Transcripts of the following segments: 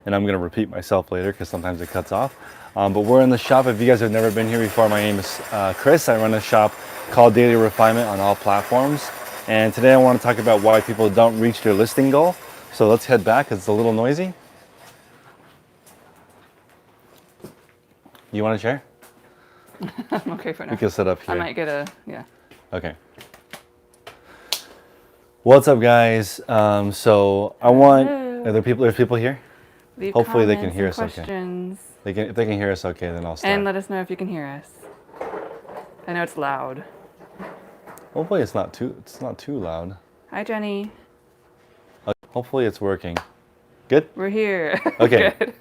and I'm going to repeat myself later because sometimes it cuts off. But we're in the shop. If you guys have never been here before, my name is Chris. I run a shop called Daily Refinement on all platforms. And today I want to talk about why people don't reach their listing goal. So let's head back. It's a little noisy. You want a chair? I'm okay for now. We can sit up here. I might get a, yeah. Okay. What's up, guys? So I want, there's people here? Leave Hopefully they can comments hear and us okay. questions. If they can hear us okay, then I'll start. And let us know if you can hear us. I know it's loud. Hopefully it's not too loud. Hi, Jenny. Hopefully it's working. Good? We're here. Okay. Good.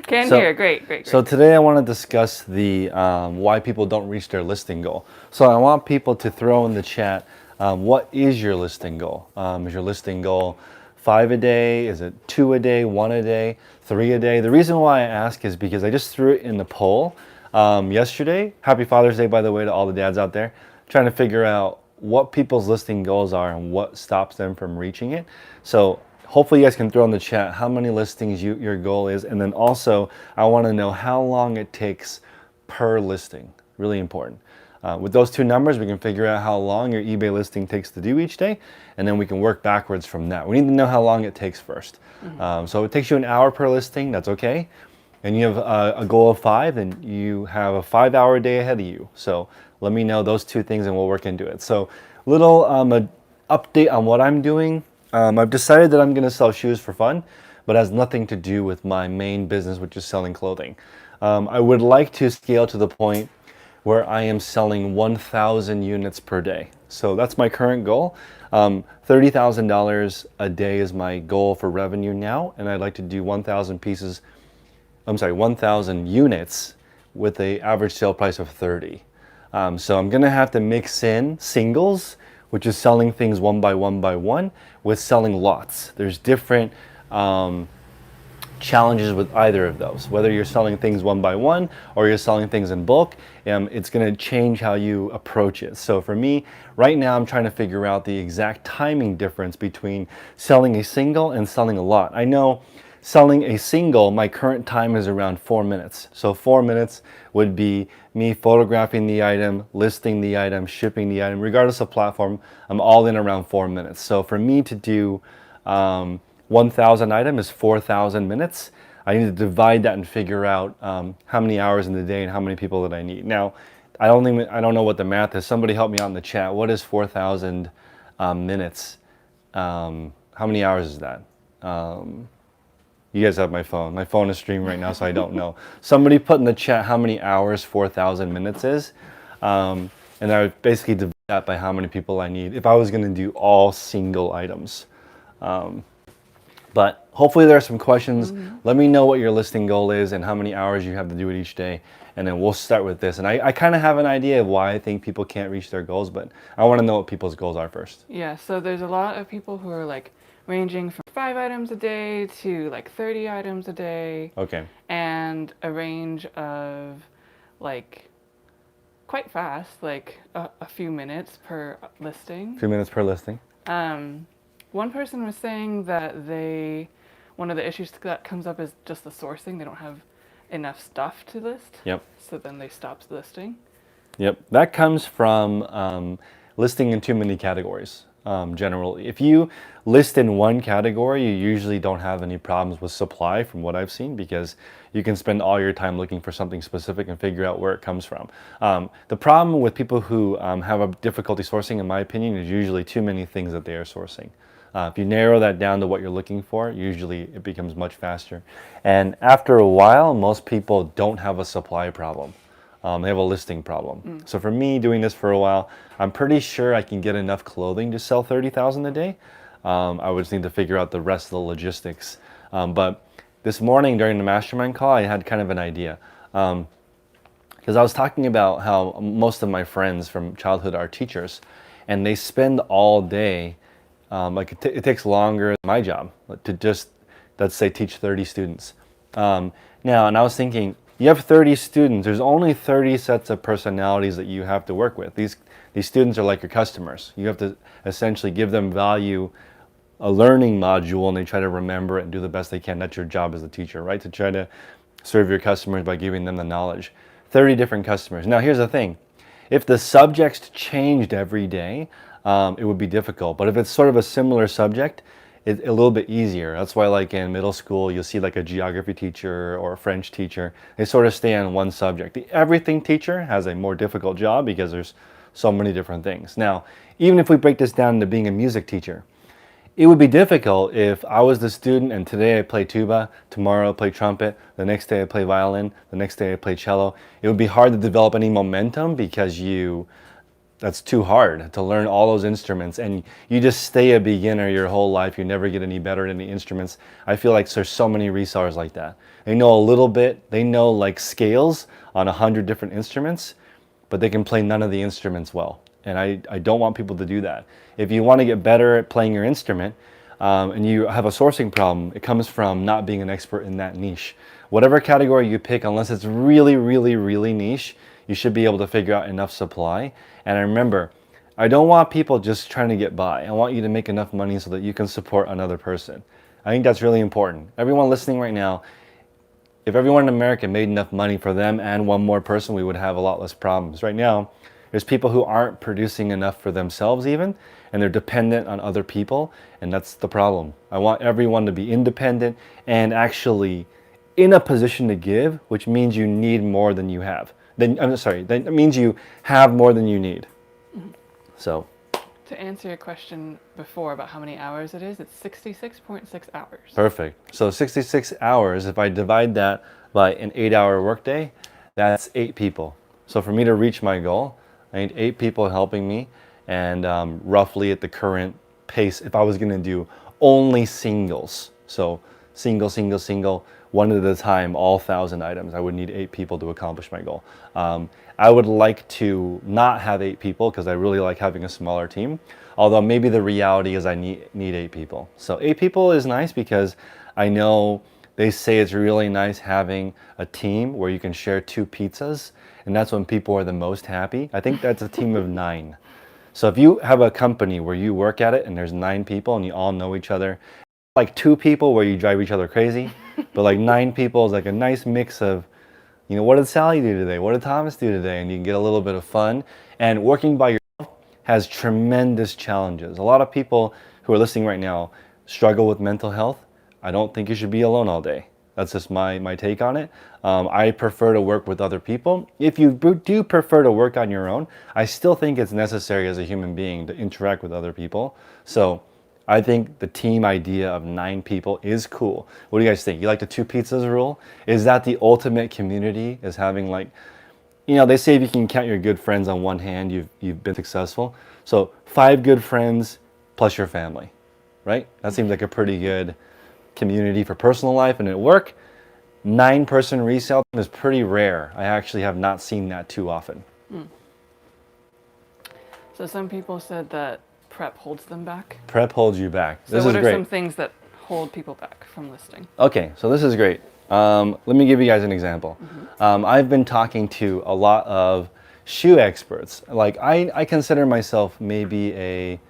Can hear. Great. So today I want to discuss the why people don't reach their listing goal. So I want people to throw in the chat, what is your listing goal? Is your listing goal 5 a day? Is it 2 a day, 1 a day, 3 a day? The reason why I ask is because I just threw it in the poll yesterday. Happy Father's Day, by the way, to all the dads out there. Trying to figure out what people's listing goals are and what stops them from reaching it. So hopefully you guys can throw in the chat how many listings your goal is. And then also I want to know how long it takes per listing. Really important. With those two numbers, we can figure out how long your eBay listing takes to do each day, and then we can work backwards from that. We need to know how long it takes first. So it takes you an hour per listing, that's okay. And you have a goal of 5, then you have a 5-hour day ahead of you. So let me know those two things and we'll work into it. So little update on what I'm doing. I've decided that I'm gonna sell shoes for fun, but it has nothing to do with my main business, which is selling clothing. I would like to scale to the point where I am selling 1,000 units per day. So that's my current goal. $30,000 a day is my goal for revenue now, and I'd like to do 1,000 units with an average sale price of 30. So I'm gonna have to mix in singles, which is selling things one by one, with selling lots. There's different challenges with either of those. Whether you're selling things one by one or you're selling things in bulk, it's gonna change how you approach it. So for me, right now I'm trying to figure out the exact timing difference between selling a single and selling a lot. I know selling a single, my current time is around 4 minutes. So 4 minutes would be me photographing the item, listing the item, shipping the item, regardless of platform, I'm all in around 4 minutes. So for me to do 1,000 item is 4,000 minutes. I need to divide that and figure out how many hours in the day and how many people that I need. Now, I don't know what the math is. Somebody help me out in the chat. What is 4,000 minutes? How many hours is that? You guys have my phone. My phone is streaming right now, so I don't know. Somebody put in the chat how many hours 4,000 minutes is. And I would basically divide that by how many people I need if I was gonna do all single items. But hopefully there are some questions. Let me know what your listing goal is and how many hours you have to do it each day. And then we'll start with this. And I kind of have an idea of why I think people can't reach their goals, but I want to know what people's goals are first. Yeah, so there's a lot of people who are like ranging from 5 items a day to like 30 items a day. Okay. And a range of like quite fast, like a few minutes per listing. A few minutes per listing. One person was saying that one of the issues that comes up is just the sourcing. They don't have enough stuff to list. Yep. So then they stop listing. Yep. That comes from listing in too many categories. Generally, if you list in one category, you usually don't have any problems with supply from what I've seen, because you can spend all your time looking for something specific and figure out where it comes from. The problem with people who have a difficulty sourcing, in my opinion, is usually too many things that they are sourcing. If you narrow that down to what you're looking for, usually it becomes much faster. And after a while, most people don't have a supply problem. They have a listing problem. So for me, doing this for a while, I'm pretty sure I can get enough clothing to sell 30,000 a day. I would just need to figure out the rest of the logistics. But this morning during the mastermind call, I had kind of an idea. Because I was talking about how most of my friends from childhood are teachers, and they spend all day, it takes longer than my job to just, let's say, teach 30 students. And I was thinking, you have 30 students, there's only 30 sets of personalities that you have to work with. These students are like your customers. You have to essentially give them value a learning module and they try to remember it and do the best they can. That's your job as a teacher, right? To try to serve your customers by giving them the knowledge. 30 different customers. Now here's the thing. If the subjects changed every day, it would be difficult. But if it's sort of a similar subject, it's a little bit easier. That's why like in middle school, you'll see like a geography teacher or a French teacher. They sort of stay on one subject. The everything teacher has a more difficult job because there's so many different things. Now, even if we break this down into being a music teacher, it would be difficult if I was the student and today I play tuba, tomorrow I play trumpet, the next day I play violin, the next day I play cello. It would be hard to develop any momentum because that's too hard to learn all those instruments and you just stay a beginner your whole life. You never get any better at any instruments. I feel like there's so many resellers like that. They know a little bit, they know like scales on 100 different instruments, but they can play none of the instruments well. And I don't want people to do that. If you want to get better at playing your instrument and you have a sourcing problem, it comes from not being an expert in that niche. Whatever category you pick, unless it's really, really, really niche, you should be able to figure out enough supply. And I remember, I don't want people just trying to get by. I want you to make enough money so that you can support another person. I think that's really important. Everyone listening right now, if everyone in America made enough money for them and one more person, we would have a lot less problems. Right now, there's people who aren't producing enough for themselves even, and they're dependent on other people, and that's the problem. I want everyone to be independent and actually in a position to give, which means you need more than you have. That means you have more than you need. So. To answer your question before about how many hours it is, it's 66.6 hours. Perfect. So 66 hours, if I divide that by an 8-hour workday, that's 8 people. So for me to reach my goal, I need 8 people helping me, and roughly at the current pace, if I was going to do only singles, so single, one at a time, all 1,000 items, I would need 8 people to accomplish my goal. I would like to not have 8 people because I really like having a smaller team, although maybe the reality is I need 8 people. So 8 people is nice because I know they say it's really nice having a team where you can share 2 pizzas, and that's when people are the most happy. I think that's a team of 9. So if you have a company where you work at it and there's 9 people and you all know each other, like 2 people where you drive each other crazy, but like 9 people is like a nice mix of, you know, what did Sally do today? What did Thomas do today? And you can get a little bit of fun. And working by yourself has tremendous challenges. A lot of people who are listening right now struggle with mental health. I don't think you should be alone all day. That's just my take on it. I prefer to work with other people. If you do prefer to work on your own, I still think it's necessary as a human being to interact with other people. So I think the team idea of 9 people is cool. What do you guys think? You like the 2 pizzas rule? Is that the ultimate community? Is having like, you know, they say if you can count your good friends on one hand, you've been successful. So 5 good friends plus your family, right? That seems like a pretty good community for personal life and at work. 9-person resale is pretty rare. I actually have not seen that too often. So some people said that prep holds them back. Prep holds you back. So this what is are great. some things that hold people back from listing? Okay, so this is great. Let me give you guys an example. I've been talking to a lot of shoe experts. Like I consider myself maybe a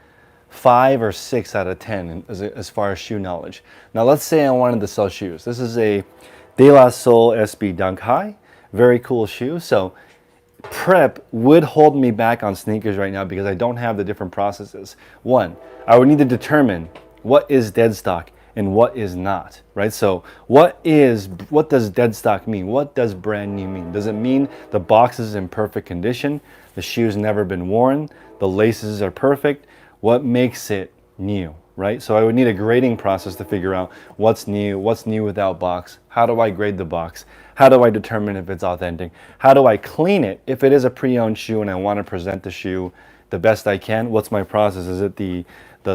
5 or 6 out of 10 as far as shoe knowledge. Now let's say I wanted to sell shoes. This is a De La Soul SB Dunk High. Very cool shoe. So prep would hold me back on sneakers right now because I don't have the different processes. One, I would need to determine what is dead stock and what is not, right? So what does dead stock mean? What does brand new mean? Does it mean the box is in perfect condition, the shoe's never been worn, the laces are perfect? What makes it new, right? So I would need a grading process to figure out what's new without box, how do I grade the box, how do I determine if it's authentic, how do I clean it if it is a pre-owned shoe and I want to present the shoe the best I can. What's my process? Is it the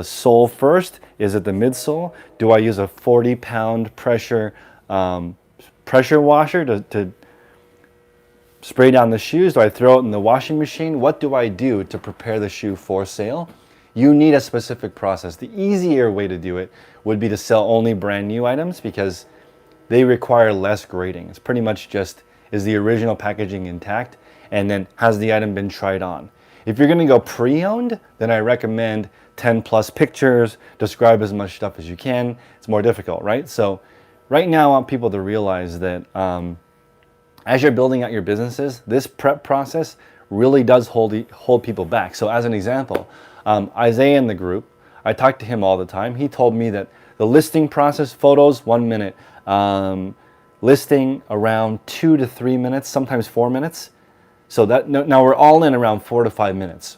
sole first? Is it the midsole? Do I use a 40-pound pressure washer to spray down the shoes? Do I throw it in the washing machine? What do I do to prepare the shoe for sale? You need a specific process. The easier way to do it would be to sell only brand new items because they require less grading. It's pretty much just, is the original packaging intact? And then has the item been tried on? If you're gonna go pre-owned, then I recommend 10 plus pictures, describe as much stuff as you can. It's more difficult, right? So right now I want people to realize that as you're building out your businesses, this prep process really does hold people back. So as an example, Isaiah in the group, I talk to him all the time. He told me that the listing process, photos, 1 minute, listing around 2 to 3 minutes, sometimes 4 minutes. So that now we're all in around 4 to 5 minutes.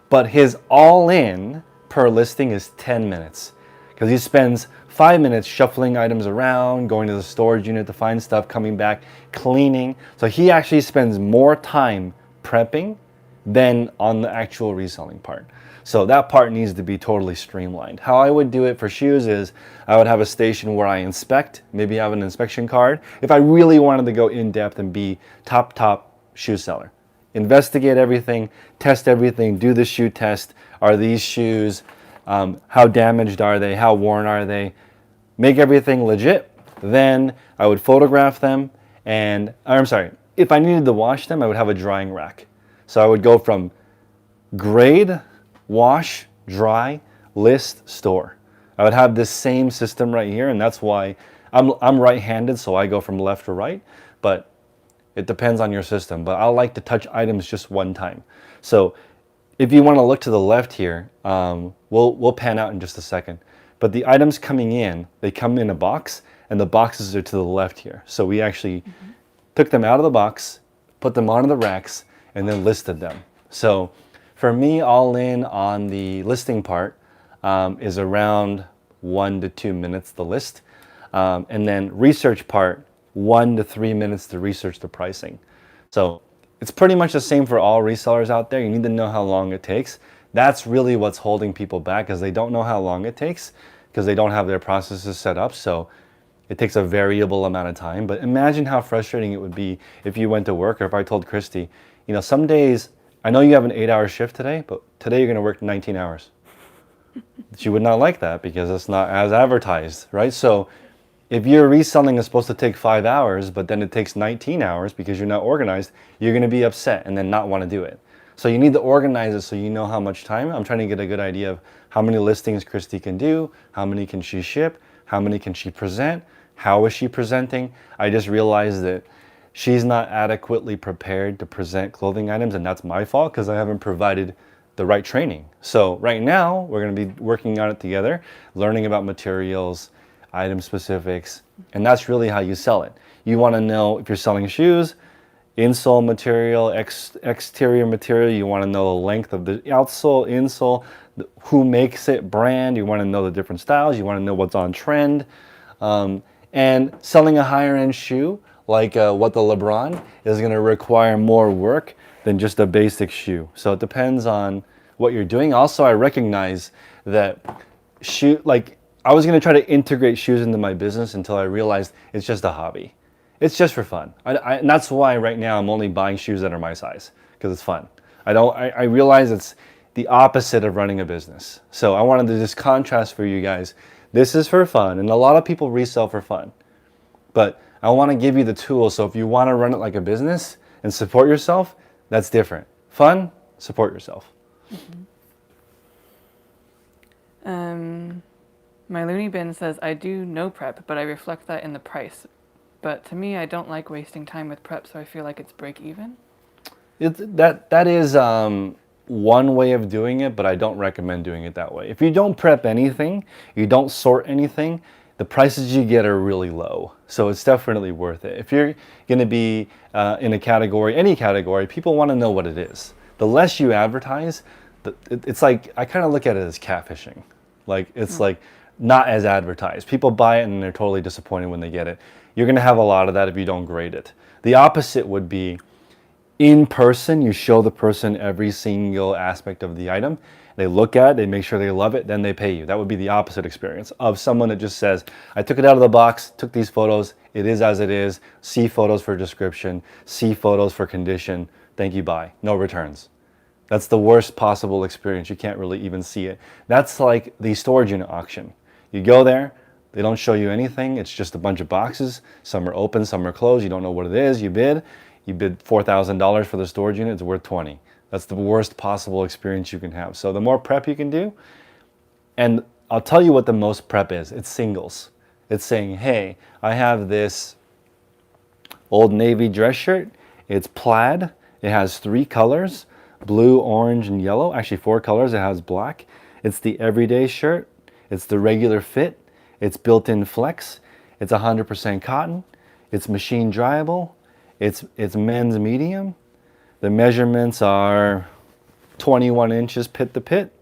But his all in per listing is 10 minutes because he spends 5 minutes shuffling items around, going to the storage unit to find stuff, coming back, cleaning. So he actually spends more time prepping than on the actual reselling part. So that part needs to be totally streamlined. How I would do it for shoes is I would have a station where I inspect, maybe have an inspection card. If I really wanted to go in depth and be top shoe seller, investigate everything, test everything, do the shoe test. Are these shoes, how damaged are they? How worn are they? Make everything legit. Then I would photograph them and, I'm sorry, if I needed to wash them, I would have a drying rack. So I would go from grade, wash, dry, list, store. I would have this same system right here, and that's why I'm right-handed, so I go from left to right, but it depends on your system. But I like to touch items just one time. So if you want to look to the left here, we'll pan out in just a second. But the items coming in, they come in a box, and the boxes are to the left here. So we actually took them out of the box, put them onto the racks, and then listed them. So for me, all in on the listing part is around 1 to 2 minutes to list. And then research part, 1 to 3 minutes to research the pricing. So it's pretty much the same for all resellers out there. You need to know how long it takes. That's really what's holding people back, because they don't know how long it takes because they don't have their processes set up. So it takes a variable amount of time. But imagine how frustrating it would be if you went to work, or if I told Christy, you know, some days, I know you have an 8-hour shift today, but today you're going to work 19 hours. She would not like that because it's not as advertised, right? So if your reselling is supposed to take 5 hours, but then it takes 19 hours because you're not organized, you're going to be upset and then not want to do it. So you need to organize it so you know how much time. I'm trying to get a good idea of how many listings Christy can do, how many can she ship, how many can she present, how is she presenting. I just realized that she's not adequately prepared to present clothing items, and that's my fault because I haven't provided the right training. So right now, we're going to be working on it together, learning about materials, item specifics, and that's really how you sell it. You want to know if you're selling shoes, insole material, exterior material, you want to know the length of the outsole, insole, who makes it, brand, you want to know the different styles, you want to know what's on trend, and selling a higher end shoe, like what the LeBron is going to require more work than just a basic shoe. So it depends on what you're doing. Also, I recognize that I was going to try to integrate shoes into my business until I realized it's just a hobby. It's just for fun. And that's why right now I'm only buying shoes that are my size, because it's fun. I realize it's the opposite of running a business. So I wanted to just contrast for you guys. This is for fun, and a lot of people resell for fun. But I want to give you the tools, so if you want to run it like a business and support yourself, that's different. Fun, support yourself. My loony bin says, I do no prep, but I reflect that in the price. But to me, I don't like wasting time with prep, so I feel like it's break even. That is one way of doing it, but I don't recommend doing it that way. If you don't prep anything, you don't sort anything, the prices you get are really low. So it's definitely worth it. If you're going to be in a category, any category, people want to know what it is. The less you advertise, it's like, I kind of look at it as catfishing. Like, it's like not as advertised. People buy it and they're totally disappointed when they get it. You're going to have a lot of that if you don't grade it. The opposite would be in person, you show the person every single aspect of the item. They look at it, they make sure they love it, then they pay you. That would be the opposite experience of someone that just says, I took it out of the box, took these photos, it is as it is, see photos for description, see photos for condition, thank you, bye. No returns. That's the worst possible experience. You can't really even see it. That's like the storage unit auction. You go there, they don't show you anything. It's just a bunch of boxes. Some are open, some are closed. You don't know what it is. You bid $4,000 for the storage unit. It's worth $20,000. That's the worst possible experience you can have. So the more prep you can do, And I'll tell you what the most prep is. It's singles. It's saying, hey, I have this Old Navy dress shirt. It's plaid. It has 3 colors, blue, orange, and yellow. Actually, 4 colors. It has black. It's the everyday shirt. It's the regular fit. It's built-in flex. It's 100% cotton. It's machine dryable. It's men's medium. The measurements are 21 inches pit to pit.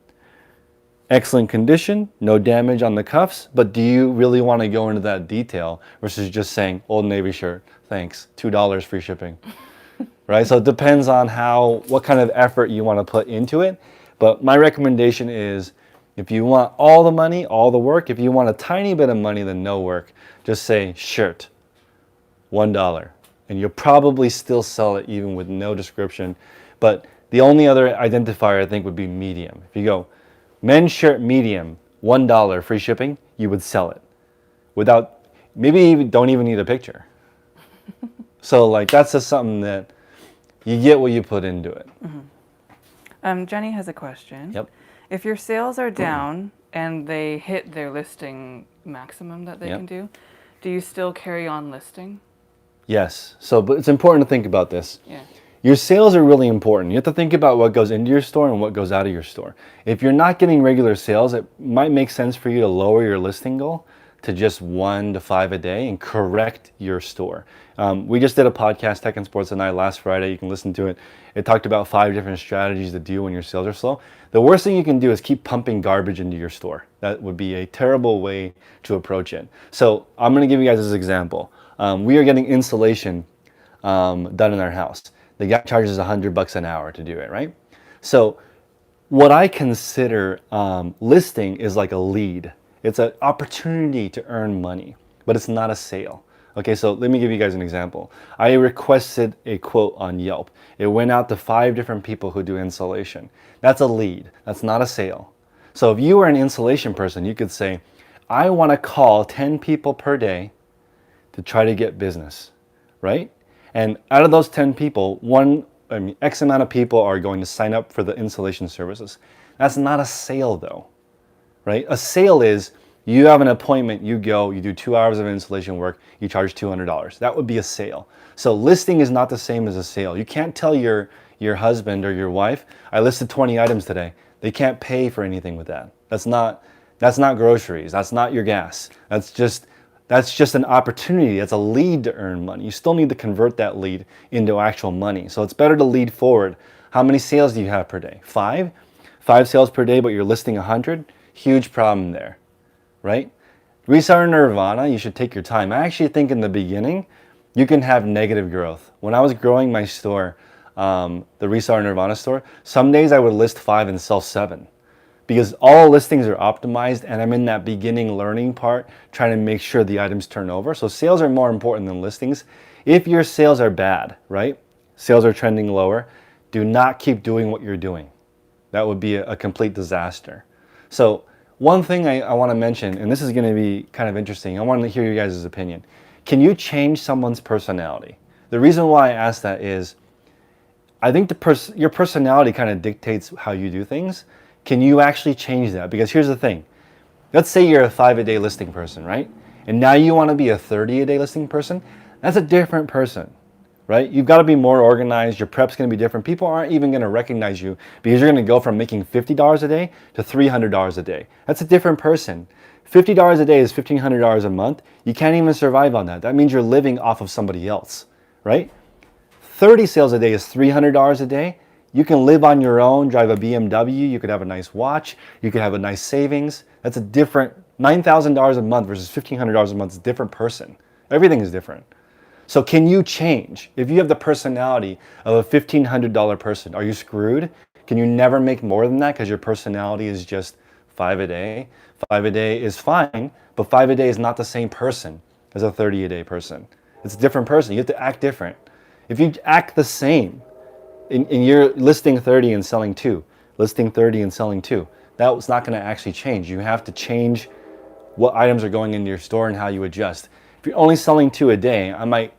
Excellent condition, no damage on the cuffs, but do you really want to go into that detail versus just saying Old Navy shirt, thanks, $2 free shipping, right? So it depends on what kind of effort you want to put into it. But my recommendation is if you want all the money, all the work, if you want a tiny bit of money, then no work, just say shirt, $1. And you'll probably still sell it even with no description. But the only other identifier I think would be medium. If you go, men's shirt medium, $1 free shipping, you would sell it without, maybe you don't even need a picture. So like that's just something that you get what you put into it. Jenny has a question. Yep. If your sales are down and they hit their listing maximum that they Yep. can do you still carry on listing? Yes. So, but it's important to think about this. Yeah. Your sales are really important. You have to think about what goes into your store and what goes out of your store. If you're not getting regular sales, it might make sense for you to lower your listing goal to just 1 to 5 a day and correct your store. We just did a podcast, Tech and Sports and I, last Friday. You can listen to it. It talked about 5 different strategies to do when your sales are slow. The worst thing you can do is keep pumping garbage into your store. That would be a terrible way to approach it. So I'm going to give you guys this example. We are getting insulation done in our house. The guy charges $100 an hour to do it, right? So what I consider listing is like a lead. It's an opportunity to earn money, but it's not a sale. Okay, so let me give you guys an example. I requested a quote on Yelp. It went out to 5 different people who do insulation. That's a lead. That's not a sale. So if you were an insulation person, you could say, I want to call 10 people per day to try to get business, right? And out of those 10 people, X amount of people are going to sign up for the installation services. That's not a sale though, right? A sale is you have an appointment, you go, you do 2 hours of installation work, you charge $200. That would be a sale. So listing is not the same as a sale. You can't tell your husband or your wife, I listed 20 items today. They can't pay for anything with that. That's not groceries. That's not your gas. That's just an opportunity. That's a lead to earn money. You still need to convert that lead into actual money. So it's better to lead forward. How many sales do you have per day? 5? 5 sales per day, but you're listing 100? Huge problem there, right? Reseller Nirvana, you should take your time. I actually think in the beginning, you can have negative growth. When I was growing my store, the Reseller Nirvana store, some days I would list 5 and sell 7. Because all listings are optimized and I'm in that beginning learning part trying to make sure the items turn over. So sales are more important than listings. If your sales are bad, right? Sales are trending lower, do not keep doing what you're doing. That would be a complete disaster. So one thing I want to mention, and this is going to be kind of interesting, I want to hear you guys' opinion. Can you change someone's personality? The reason why I ask that is I think your personality kind of dictates how you do things. Can you actually change that? Because here's the thing. Let's say you're a 5-a-day listing person, right? And now you want to be a 30-a-day listing person. That's a different person, right? You've got to be more organized. Your prep's going to be different. People aren't even going to recognize you because you're going to go from making $50 a day to $300 a day. That's a different person. $50 a day is $1,500 a month. You can't even survive on that. That means you're living off of somebody else, right? 30 sales a day is $300 a day. You can live on your own, drive a BMW, you could have a nice watch, you could have a nice savings. That's a different, $9,000 a month versus $1,500 a month is a different person. Everything is different. So can you change? If you have the personality of a $1,500 person, are you screwed? Can you never make more than that because your personality is just 5 a day? 5 a day is fine, but 5 a day is not the same person as a 30-a-day person. It's a different person. You have to act different. If you act the same, in your listing 30 and selling 2, listing 30 and selling 2, that's not going to actually change. You have to change what items are going into your store and how you adjust. If you're only selling 2 a day, I might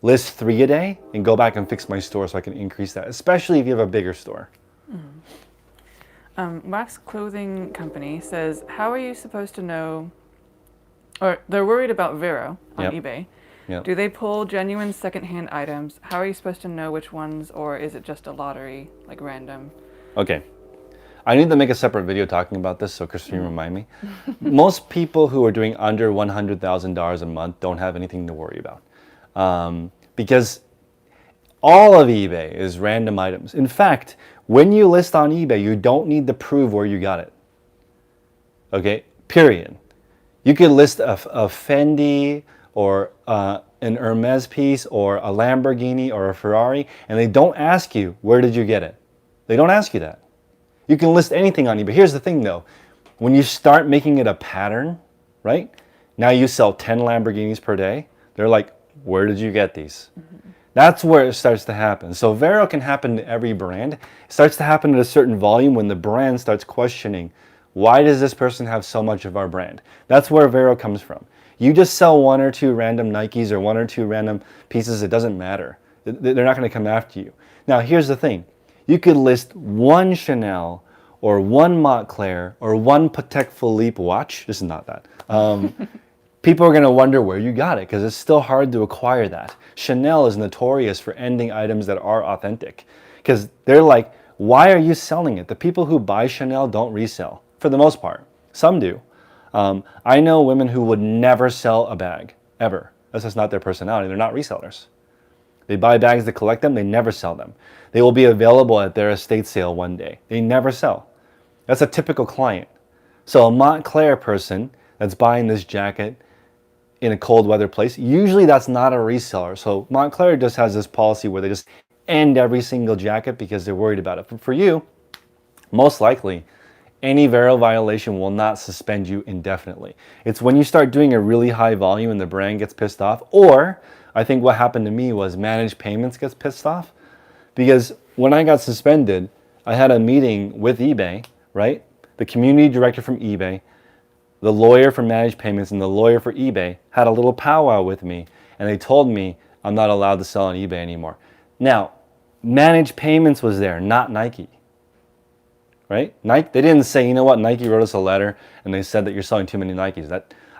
list 3 a day and go back and fix my store so I can increase that, especially if you have a bigger store. Wax Clothing Company says, how are you supposed to know, or they're worried about VERO on Yep. eBay. Yep. Do they pull genuine secondhand items? How are you supposed to know which ones, or is it just a lottery, like random? Okay. I need to make a separate video talking about this, so Christine remind me. Most people who are doing under $100,000 a month don't have anything to worry about. Because all of eBay is random items. In fact, when you list on eBay, you don't need to prove where you got it. Okay, period. You could list a Fendi or an Hermes piece or a Lamborghini or a Ferrari, and they don't ask you, where did you get it? They don't ask you that. You can list anything on eBay. Here's the thing though, when you start making it a pattern, right? Now you sell 10 Lamborghinis per day. They're like, where did you get these? That's where it starts to happen. So VERO can happen to every brand. It starts to happen at a certain volume when the brand starts questioning, why does this person have so much of our brand? That's where VERO comes from. You just sell one or two random Nikes or one or two random pieces, it doesn't matter. They're not going to come after you. Now here's the thing. You could list one Chanel or one Montclair or one Patek Philippe watch. This is not that. People are going to wonder where you got it because it's still hard to acquire that. Chanel is notorious for ending items that are authentic because they're like, why are you selling it? The people who buy Chanel don't resell for the most part. Some do. I know women who would never sell a bag ever. That's just not their personality. They're not resellers. They buy bags to collect them. They never sell them. They will be available at their estate sale one day. They never sell. That's a typical client. So a Montclair person that's buying this jacket in a cold weather place, usually that's not a reseller. So Montclair just has this policy where they just end every single jacket because they're worried about it. But for you, most likely, any VERO violation will not suspend you indefinitely. It's when you start doing a really high volume and the brand gets pissed off, or I think what happened to me was managed payments gets pissed off. Because when I got suspended, I had a meeting with eBay, right? The community director from eBay, the lawyer for managed payments, and the lawyer for eBay had a little powwow with me, and they told me I'm not allowed to sell on eBay anymore. Now, managed payments was there, not Nike, right? Nike, they didn't say, you know what, Nike wrote us a letter, and they said that you're selling too many Nikes.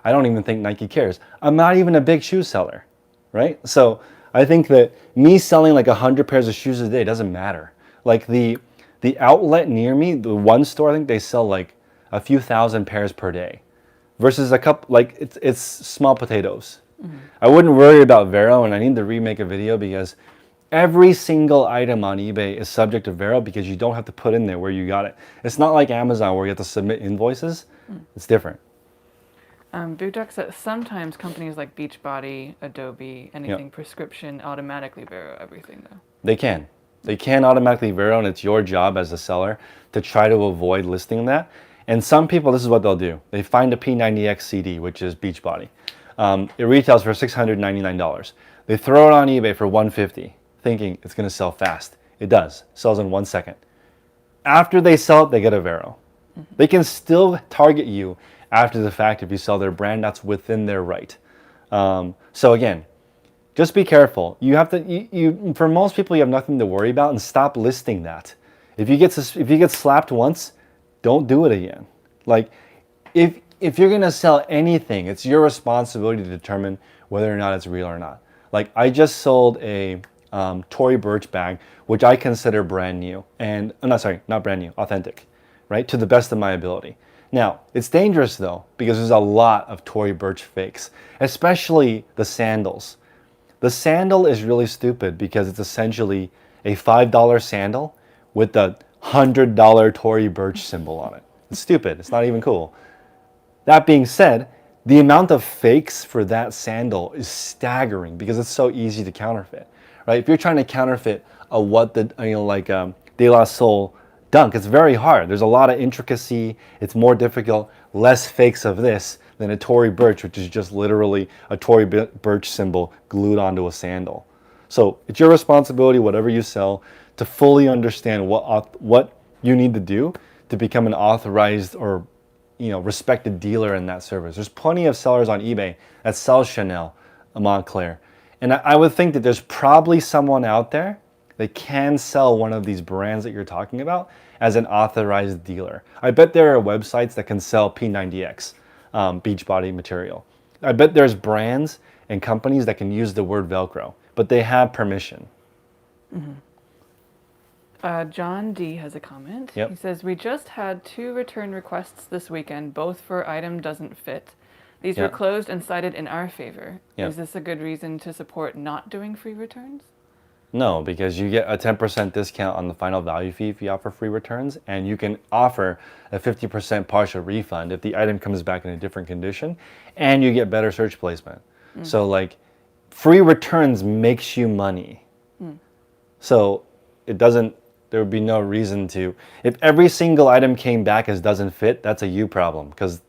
I don't even think Nike cares. I'm not even a big shoe seller, right? So I think that me selling like 100 pairs of shoes a day doesn't matter. Like the outlet near me, the one store, I think they sell like a few thousand pairs per day versus a couple, like it's small potatoes. I wouldn't worry about VERO, and I need to remake a video because every single item on eBay is subject to VERO because you don't have to put in there where you got it. It's not like Amazon where you have to submit invoices. It's different. Bootduck says sometimes companies like Beachbody, Adobe, anything prescription automatically VERO everything though. They can. They can automatically VERO, and it's your job as a seller to try to avoid listing that. And some people, this is what they'll do. They find a P90X CD, which is Beachbody. It retails for $699. They throw it on eBay for $150, thinking it's going to sell fast. It does. It sells in 1 second. After they sell it, they get a VERO. They can still target you after the fact if you sell their brand. That's within their right. So again, just be careful. You have to. For most people, you have nothing to worry about, and stop listing that. If you get slapped once, don't do it again. Like, if you're gonna sell anything, it's your responsibility to determine whether or not it's real or not. Like, I just sold a Tory Burch bag, which I consider brand new, and not brand new, authentic, right? To the best of my ability. Now, it's dangerous though, because there's a lot of Tory Burch fakes, especially the sandals. The sandal is really stupid because it's essentially a $5 sandal with the $100 Tory Burch symbol on it. It's stupid. It's not even cool. That being said, the amount of fakes for that sandal is staggering because it's so easy to counterfeit, right? If you're trying to counterfeit De La Soul dunk, it's very hard. There's a lot of intricacy. It's more difficult. Less fakes of this than a Tory Burch, which is just literally a Tory Burch symbol glued onto a sandal. So it's your responsibility, whatever you sell, to fully understand what you need to do to become an authorized or respected dealer in that service. There's plenty of sellers on eBay that sell Chanel, Montclair, and I would think that there's probably someone out there They can sell one of these brands that you're talking about as an authorized dealer. I bet there are websites that can sell P90X, Beachbody material. I bet there's brands and companies that can use the word Velcro, but they have permission. John D has a comment. Yep. He says, we just had 2 return requests this weekend, both for item doesn't fit. These were Yeah. closed and cited in our favor. Yeah. Is this a good reason to support not doing free returns? No, because you get a 10% discount on the final value fee if you offer free returns, and you can offer a 50% partial refund if the item comes back in a different condition, and you get better search placement. So like, free returns makes you money. So it doesn't, there would be no reason to, if every single item came back as doesn't fit, that's a you problem. Because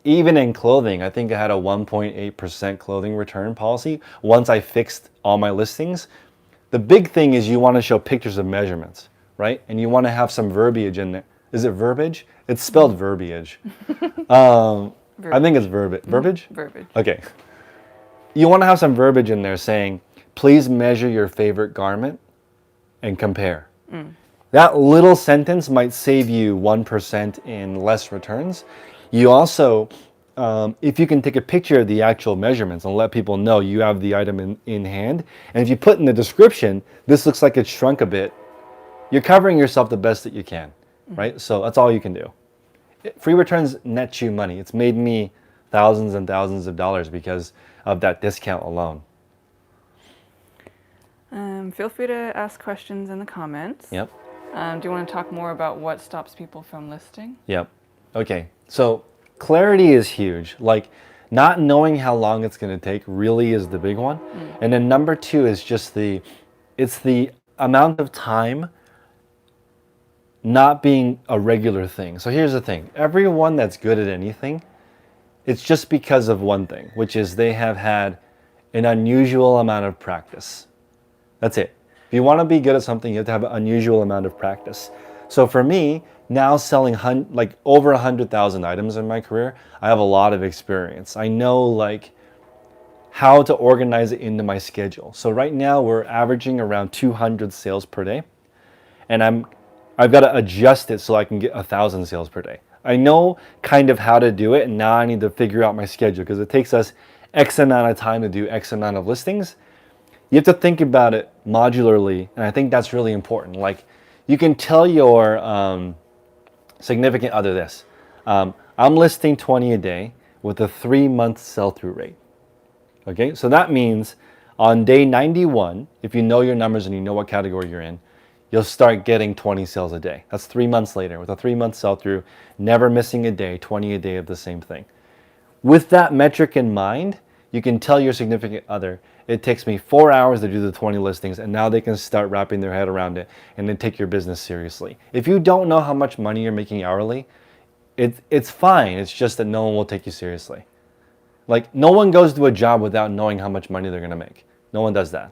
even in clothing, I think I had a 1.8% clothing return policy once I fixed all my listings. The big thing is you want to show pictures of measurements, right? And you want to have some verbiage in there. Is it verbiage? It's spelled verbiage. I think it's verbiage. Verbiage. Okay. You want to have some verbiage in there saying, please measure your favorite garment and compare. That little sentence might save you 1% in less returns. You also, if you can take a picture of the actual measurements and let people know you have the item in hand, and if you put in the description, this looks like it's shrunk a bit, you're covering yourself the best that you can, right? So that's all you can do. Free returns net you money. It's made me thousands and thousands of dollars because of that discount alone. Feel free to ask questions in the comments. Yep. Do you want to talk more about what stops people from listing? Yep. Okay. So clarity is huge. Like, not knowing how long it's going to take really is the big one. And then number 2 is just it's the amount of time not being a regular thing. So here's the thing. Everyone that's good at anything, it's just because of one thing, which is they have had an unusual amount of practice. That's it. If you want to be good at something, you have to have an unusual amount of practice. So for me, now selling like over 100,000 items in my career, I have a lot of experience. I know like how to organize it into my schedule. So right now we're averaging around 200 sales per day, and I've got to adjust it so I can get 1,000 sales per day. I know kind of how to do it, and now I need to figure out my schedule because it takes us X amount of time to do X amount of listings. You have to think about it modularly, and I think that's really important. Like, you can tell your significant other this. I'm listing 20 a day with a 3-month sell-through rate. Okay, so that means on day 91, if you know your numbers and you know what category you're in, you'll start getting 20 sales a day. That's 3 months later with a 3-month sell-through, never missing a day, 20 a day of the same thing. With that metric in mind, you can tell your significant other, it takes me 4 hours to do the 20 listings, and now they can start wrapping their head around it and then take your business seriously. If you don't know how much money you're making hourly, it's fine. It's just that no one will take you seriously. Like, no one goes to a job without knowing how much money they're going to make. No one does that.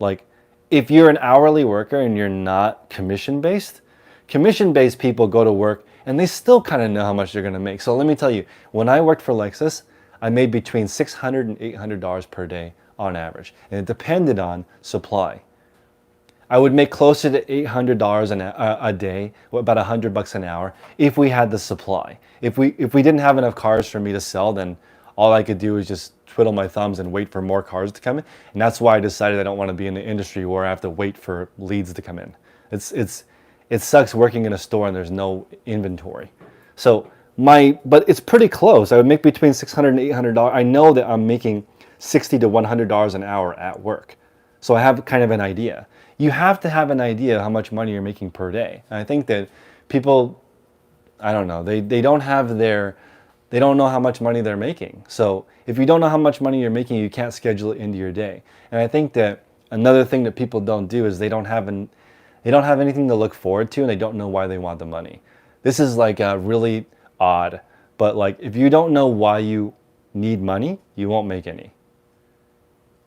Like, if you're an hourly worker and you're not commission-based people go to work and they still kind of know how much they're going to make. So let me tell you, when I worked for Lexus, I made between $600 and $800 per day on average, and it depended on supply. I would make closer to $800 a day, about $100 an hour, if we had the supply. If we didn't have enough cars for me to sell, then all I could do is just twiddle my thumbs and wait for more cars to come in. And that's why I decided I don't want to be in the industry where I have to wait for leads to come in. It sucks working in a store and there's no inventory. So but it's pretty close. I would make between $600 and $800. I know that I'm making $60 to $100 an hour at work. So I have kind of an idea. You have to have an idea how much money you're making per day. And I think that people, I don't know, they don't know how much money they're making. So if you don't know how much money you're making, you can't schedule it into your day. And I think that another thing that people don't do is they don't have anything to look forward to, and they don't know why they want the money. This is like really odd, but like, if you don't know why you need money, you won't make any.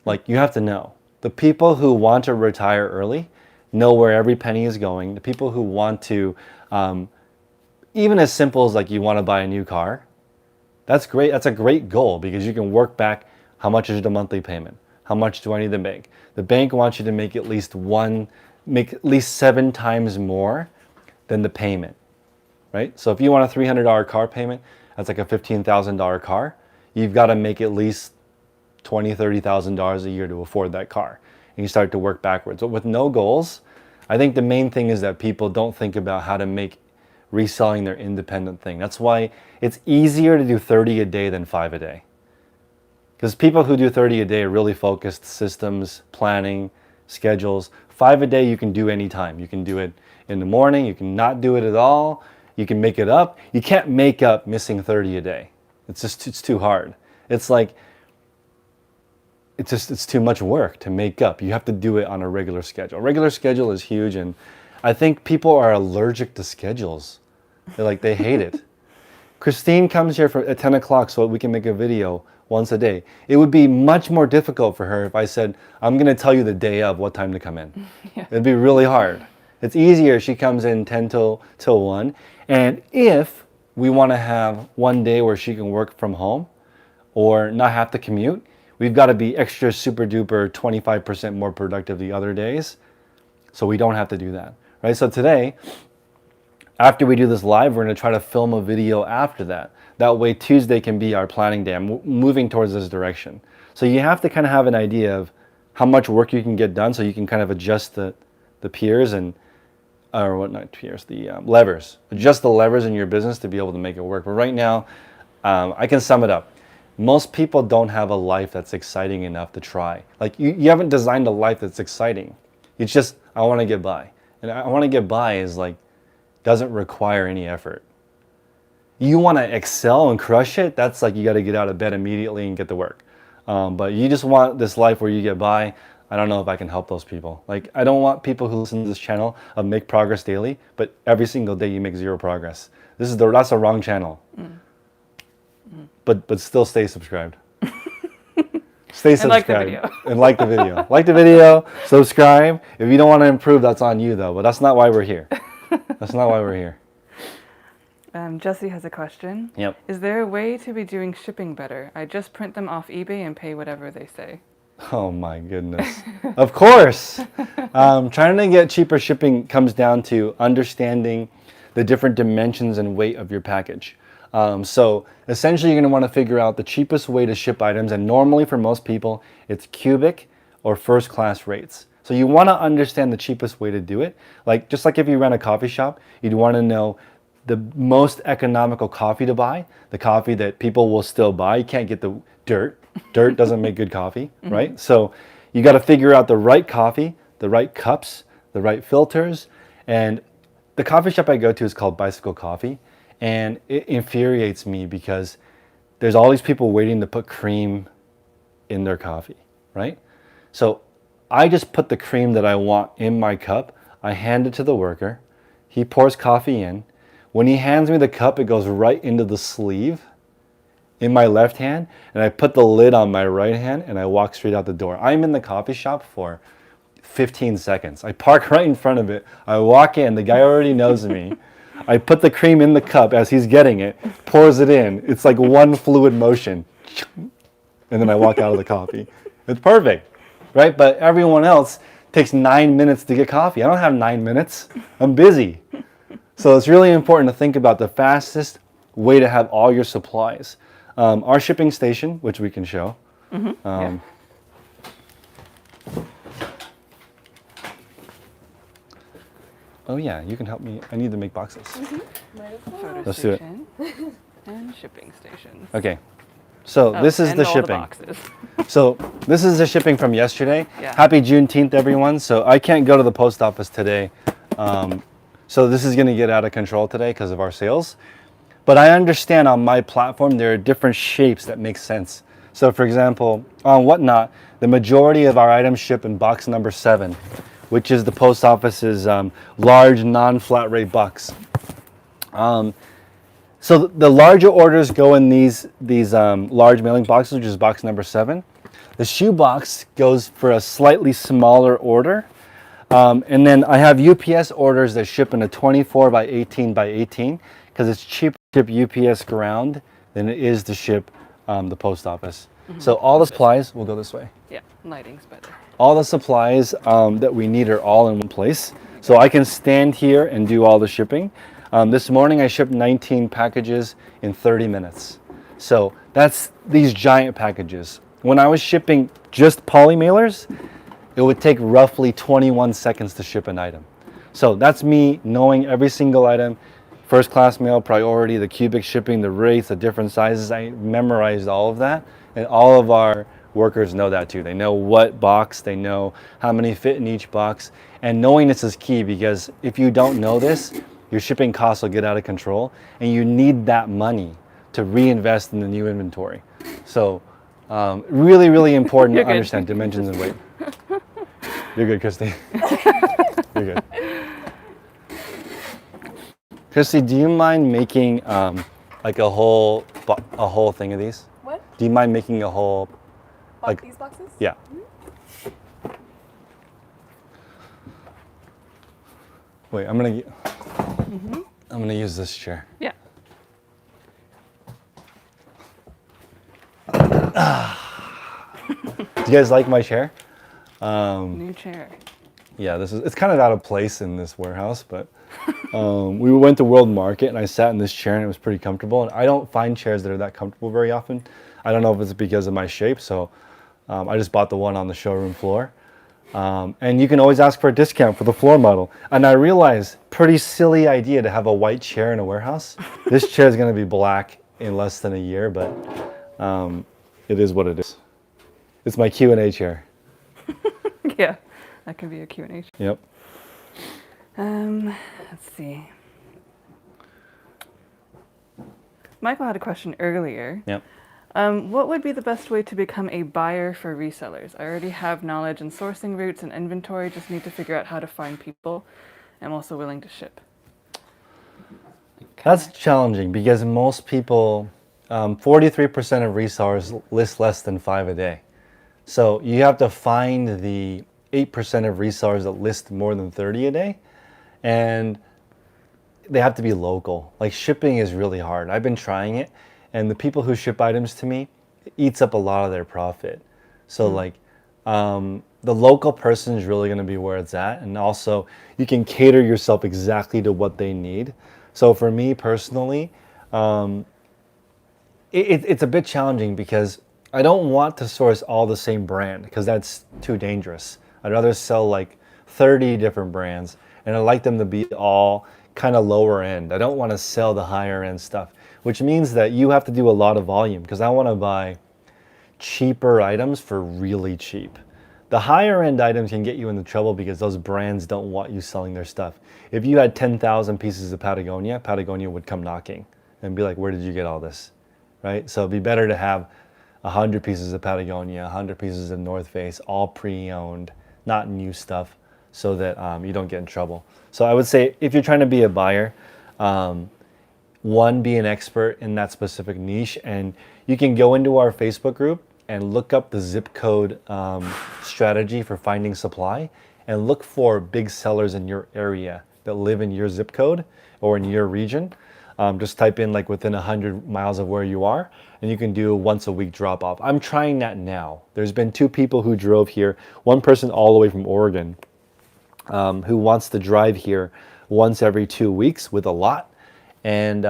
Like, you have to know. The people who want to retire early know where every penny is going. The people who want to, even as simple as like you want to buy a new car, that's great. That's a great goal because you can work back how much is the monthly payment? How much do I need to make? The bank wants you to make at least one make at least 7 times more than the payment, right? So if you want a $300 car payment, that's like a $15,000 car. You've got to make at least $20,000, $30,000 a year to afford that car. And you start to work backwards. But with no goals, I think the main thing is that people don't think about how to make reselling their independent thing. That's why it's easier to do 30 a day than 5 a day. Because people who do 30 a day are really focused, systems, planning, schedules. 5 a day you can do anytime. You can do it in the morning, you can not do it at all, you can make it up. You can't make up missing 30 a day. It's too hard. It's like, it's too much work to make up. You have to do it on a regular schedule. A regular schedule is huge, and I think people are allergic to schedules. They hate it. Christine comes here at 10 o'clock so we can make a video once a day. It would be much more difficult for her if I said, I'm going to tell you the day of what time to come in. Yeah. It'd be really hard. It's easier if she comes in 10 till 1. And if we want to have one day where she can work from home or not have to commute, we've got to be extra super duper 25% more productive the other days so we don't have to do that, right? So today, after we do this live, we're going to try to film a video after that. That way Tuesday can be our planning day. I'm moving towards this direction. So you have to kind of have an idea of how much work you can get done so you can kind of adjust the peers and, or what, not peers, the levers. Adjust the levers in your business to be able to make it work. But right now, I can sum it up. Most people don't have a life that's exciting enough to try. Like you haven't designed a life that's exciting. It's just, I want to get by. And I want to get by is like, doesn't require any effort. You want to excel and crush it, that's like you got to get out of bed immediately and get to work. But you just want this life where you get by. I don't know if I can help those people. Like, I don't want people who listen to this channel of make progress daily, but every single day you make 0 progress. That's a wrong channel. But still stay subscribed. Stay subscribed. And like the video. And like the video. Like the video, subscribe. If you don't want to improve, that's on you though, but that's not why we're here. That's not why we're here. Jesse has a question. Yep. Is there a way to be doing shipping better? I just print them off eBay and pay whatever they say. Oh my goodness. Of course. Trying to get cheaper shipping comes down to understanding the different dimensions and weight of your package. So essentially you're going to want to figure out the cheapest way to ship items, and normally for most people it's cubic or first class rates. So you want to understand the cheapest way to do it. Like, just like if you run a coffee shop, you'd want to know the most economical coffee to buy, the coffee that people will still buy. You can't get the dirt. Dirt doesn't make good coffee, right? So you got to figure out the right coffee, the right cups, the right filters. And the coffee shop I go to is called Bicycle Coffee. And it infuriates me because there's all these people waiting to put cream in their coffee, right? So I just put the cream that I want in my cup. I hand it to the worker. He pours coffee in. When he hands me the cup, it goes right into the sleeve in my left hand, and I put the lid on my right hand, and I walk straight out the door. I'm in the coffee shop for 15 seconds. I park right in front of it. I walk in. The guy already knows me. I put the cream in the cup as he's getting it, pours it in. It's like one fluid motion. And then I walk out of the coffee. It's perfect, right? But everyone else takes 9 minutes to get coffee. I don't have 9 minutes. I'm busy. So it's really important to think about the fastest way to have all your supplies. Our shipping station, which we can show. Yeah. Oh yeah, you can help me. I need to make boxes. Photo Let's do it. station and shipping stations. Okay. So this is the shipping. So this is the shipping from yesterday. Yeah. Happy Juneteenth, everyone. So I can't go to the post office today. So this is going to get out of control today because of our sales. But I understand on my platform there are different shapes that make sense. So for example, on Whatnot, the majority of our items ship in box number 7, which is the post office's large non-flat rate box. So the larger orders go in these large mailing boxes, which is box number 7. The shoe box goes for a slightly smaller order. And then I have UPS orders that ship in a 24 by 18 by 18 because it's cheaper to ship UPS ground than it is to ship the post office. So all the supplies will go this way. Yeah, lighting's better. all the supplies that we need are all in one place. So I can stand here and do all the shipping. This morning I shipped 19 packages in 30 minutes. So that's these giant packages. When I was shipping just poly mailers, it would take roughly 21 seconds to ship an item. So that's me knowing every single item, first class mail, priority, the cubic shipping, the rates, the different sizes. I memorized all of that, and all of our workers know that too. They know what box, they know how many fit in each box, and knowing this is key, because if you don't know this, your shipping costs will get out of control, and you need that money to reinvest in the new inventory. So really, really important to understand dimensions and weight. You're good, Christy. You're good. Christy, do you mind making like a whole thing of these? What? Do you mind making a whole, like these boxes? Yeah. Wait, I'm gonna use this chair. Yeah. Do you guys like my chair? New chair. Yeah, it's kind of out of place in this warehouse, but we went to World Market and I sat in this chair and it was pretty comfortable. And I don't find chairs that are that comfortable very often. I don't know if it's because of my shape, so I just bought the one on the showroom floor. And you can always ask for a discount for the floor model. And I realized, pretty silly idea to have a white chair in a warehouse. This chair is going to be black in less than a year, but it is what it is. It's my Q&A chair. Yeah, that can be a Q&A. Yep. Let's see. Michael had a question earlier. Yep. What would be the best way to become a buyer for resellers? I already have knowledge in sourcing routes and inventory, just need to figure out how to find people. I'm also willing to ship. That's challenging because most people, 43% of resellers list less than 5 a day. So you have to find the 8% of resellers that list more than 30 a day, and they have to be local. Like, shipping is really hard. I've been trying it, and the people who ship items to me, it eats up a lot of their profit. So like the local person is really going to be where it's at, and also you can cater yourself exactly to what they need. So for me personally, it's a bit challenging because I don't want to source all the same brand because that's too dangerous. I'd rather sell like 30 different brands, and I'd like them to be all kind of lower end. I don't want to sell the higher end stuff, which means that you have to do a lot of volume because I want to buy cheaper items for really cheap. The higher end items can get you into trouble because those brands don't want you selling their stuff. If you had 10,000 pieces of Patagonia, Patagonia would come knocking and be like, where did you get all this? Right? So it'd be better to have 100 pieces of Patagonia, 100 pieces of North Face, all pre-owned, not new stuff, so that you don't get in trouble. So I would say if you're trying to be a buyer, one, be an expert in that specific niche, and you can go into our Facebook group and look up the zip code strategy for finding supply, and look for big sellers in your area that live in your zip code or in your region. Just type in like within 100 miles of where you are, and you can do a once a week drop off. I'm trying that now. There's been 2 people who drove here, one person all the way from Oregon, who wants to drive here once every 2 weeks with a lot, and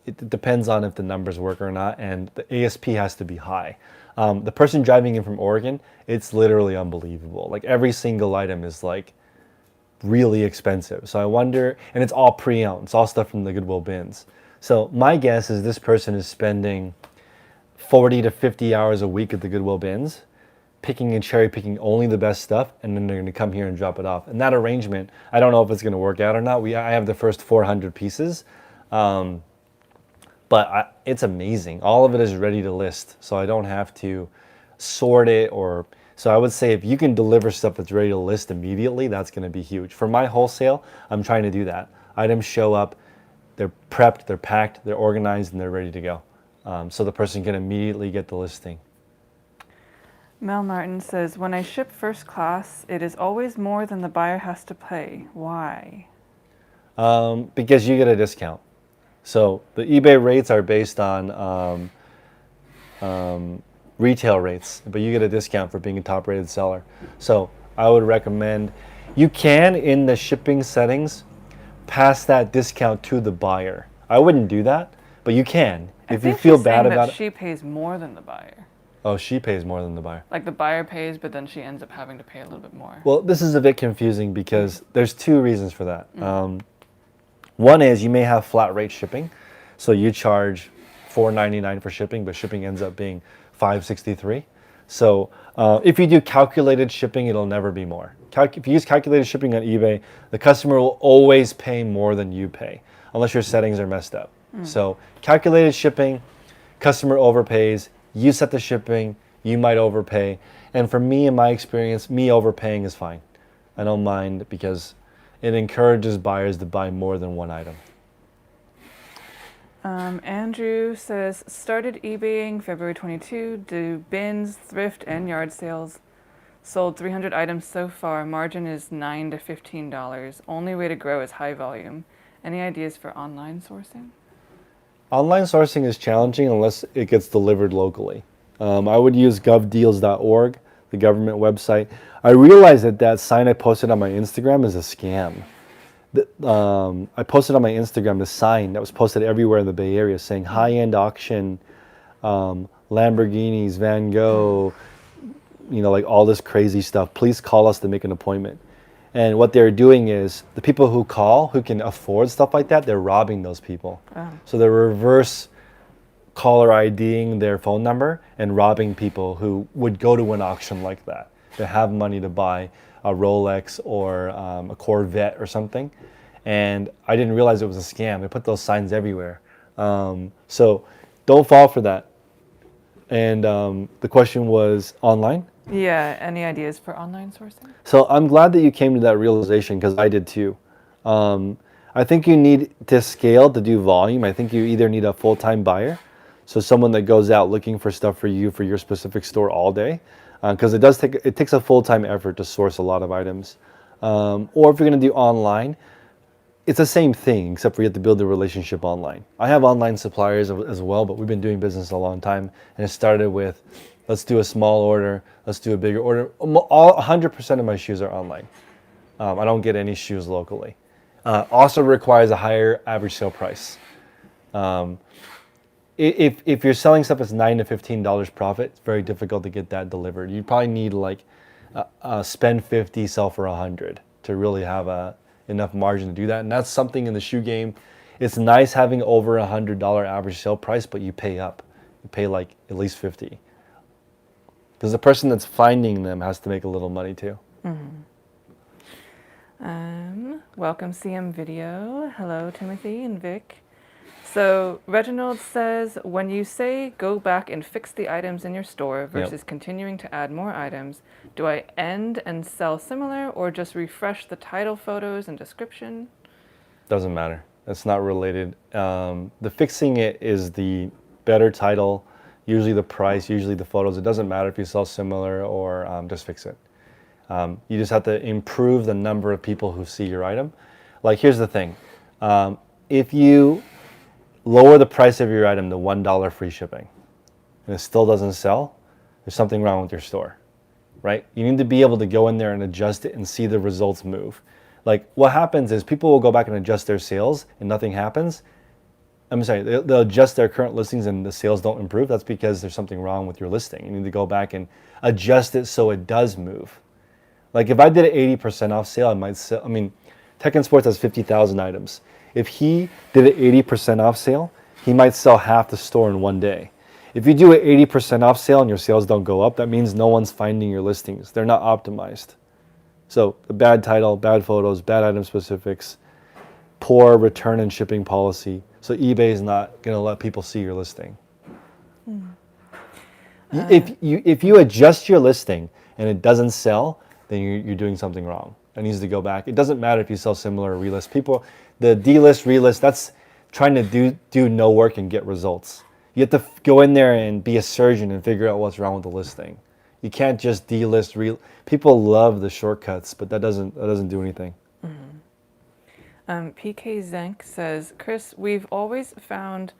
it depends on if the numbers work or not, and the ASP has to be high. The person driving in from Oregon, it's literally unbelievable. Like every single item is like really expensive. So I wonder, and it's all pre-owned. It's all stuff from the Goodwill bins. So my guess is this person is spending 40 to 50 hours a week at the Goodwill bins, picking and cherry picking only the best stuff, and then they're going to come here and drop it off. And that arrangement, I don't know if it's going to work out or not. I have the first 400 pieces, but it's amazing. All of it is ready to list, so I don't have to sort it or. So I would say if you can deliver stuff that's ready to list immediately, that's going to be huge. For my wholesale, I'm trying to do that. Items show up, they're prepped, they're packed, they're organized, and they're ready to go. So the person can immediately get the listing. Mel Martin says, when I ship first class, it is always more than the buyer has to pay. Why? Because you get a discount. So the eBay rates are based on retail rates, but you get a discount for being a top rated seller. So I would recommend, you can in the shipping settings pass that discount to the buyer. I wouldn't do that, but you can. I If you think feel she's bad saying about that it. she pays more than the buyer. Oh, she pays more than the buyer. Like the buyer pays, but then she ends up having to pay a little bit more. Well, this is a bit confusing because there's two reasons for that. One is you may have flat rate shipping, so you charge $4.99 for shipping, but shipping ends up being $5.63. So if you do calculated shipping, it'll never be more. If you use calculated shipping on eBay, the customer will always pay more than you pay, unless your settings are messed up. So calculated shipping, customer overpays, you set the shipping, you might overpay. And for me, in my experience, me overpaying is fine. I don't mind because it encourages buyers to buy more than one item. Andrew says, started eBaying February 22, do bins, thrift, and yard sales. Sold 300 items so far. Margin is $9 to $15. Only way to grow is high volume. Any ideas for online sourcing? Online sourcing is challenging unless it gets delivered locally. I would use govdeals.org, the government website. I realized that sign I posted on my Instagram is a scam. I posted on my Instagram the sign that was posted everywhere in the Bay Area saying high-end auction, Lamborghinis, Van Gogh, like all this crazy stuff. Please call us to make an appointment. And what they're doing is the people who call, who can afford stuff like that, they're robbing those people. Oh. So they're reverse caller IDing their phone number and robbing people who would go to an auction like that. They have money to buy a Rolex or a Corvette or something. And I didn't realize it was a scam. They put those signs everywhere. So don't fall for that. And the question was online? Yeah, any ideas for online sourcing? So I'm glad that you came to that realization because I did too. I think you need to scale to do volume. I think you either need a full-time buyer, so someone that goes out looking for stuff for you for your specific store all day, because it takes a full-time effort to source a lot of items. Or if you're going to do online, it's the same thing except for you have to build a relationship online. I have online suppliers as well, but we've been doing business a long time, and it started with, let's do a small order, let's do a bigger order. 100% of my shoes are online. I don't get any shoes locally. Also requires a higher average sale price. If you're selling stuff that's $9 to $15 profit, it's very difficult to get that delivered. You probably need spend 50, sell for 100 to really have enough margin to do that. And that's something in the shoe game. It's nice having over $100 average sale price, but you pay up. You pay at least 50. Because the person that's finding them has to make a little money too. Welcome CM Video. Hello Timothy and Vic. So Reginald says, when you say go back and fix the items in your store versus continuing to add more items, do I end and sell similar or just refresh the title photos and description? Doesn't matter. That's not related. The fixing it is the better title, usually the price, usually the photos. It doesn't matter if you sell similar or just fix it. You just have to improve the number of people who see your item. Here's the thing. If you lower the price of your item to $1 free shipping and it still doesn't sell, there's something wrong with your store, right? You need to be able to go in there and adjust it and see the results move. What happens is people will go back and adjust their sales and nothing happens. I'm sorry, they'll adjust their current listings and the sales don't improve. That's because there's something wrong with your listing. You need to go back and adjust it so it does move. If I did an 80% off sale, I might sell, Tech and Sports has 50,000 items. If he did an 80% off sale, he might sell half the store in one day. If you do an 80% off sale and your sales don't go up, that means no one's finding your listings. They're not optimized. So a bad title, bad photos, bad item specifics, poor return and shipping policy. So eBay is not going to let people see your listing. If you adjust your listing and it doesn't sell, then you're doing something wrong. It needs to go back. It doesn't matter if you sell similar or relist. The delist, relist, that's trying to do no work and get results. You have to go in there and be a surgeon and figure out what's wrong with the listing. You can't just delist. People love the shortcuts, but that doesn't do anything. PK Zenk says, Chris, we've always found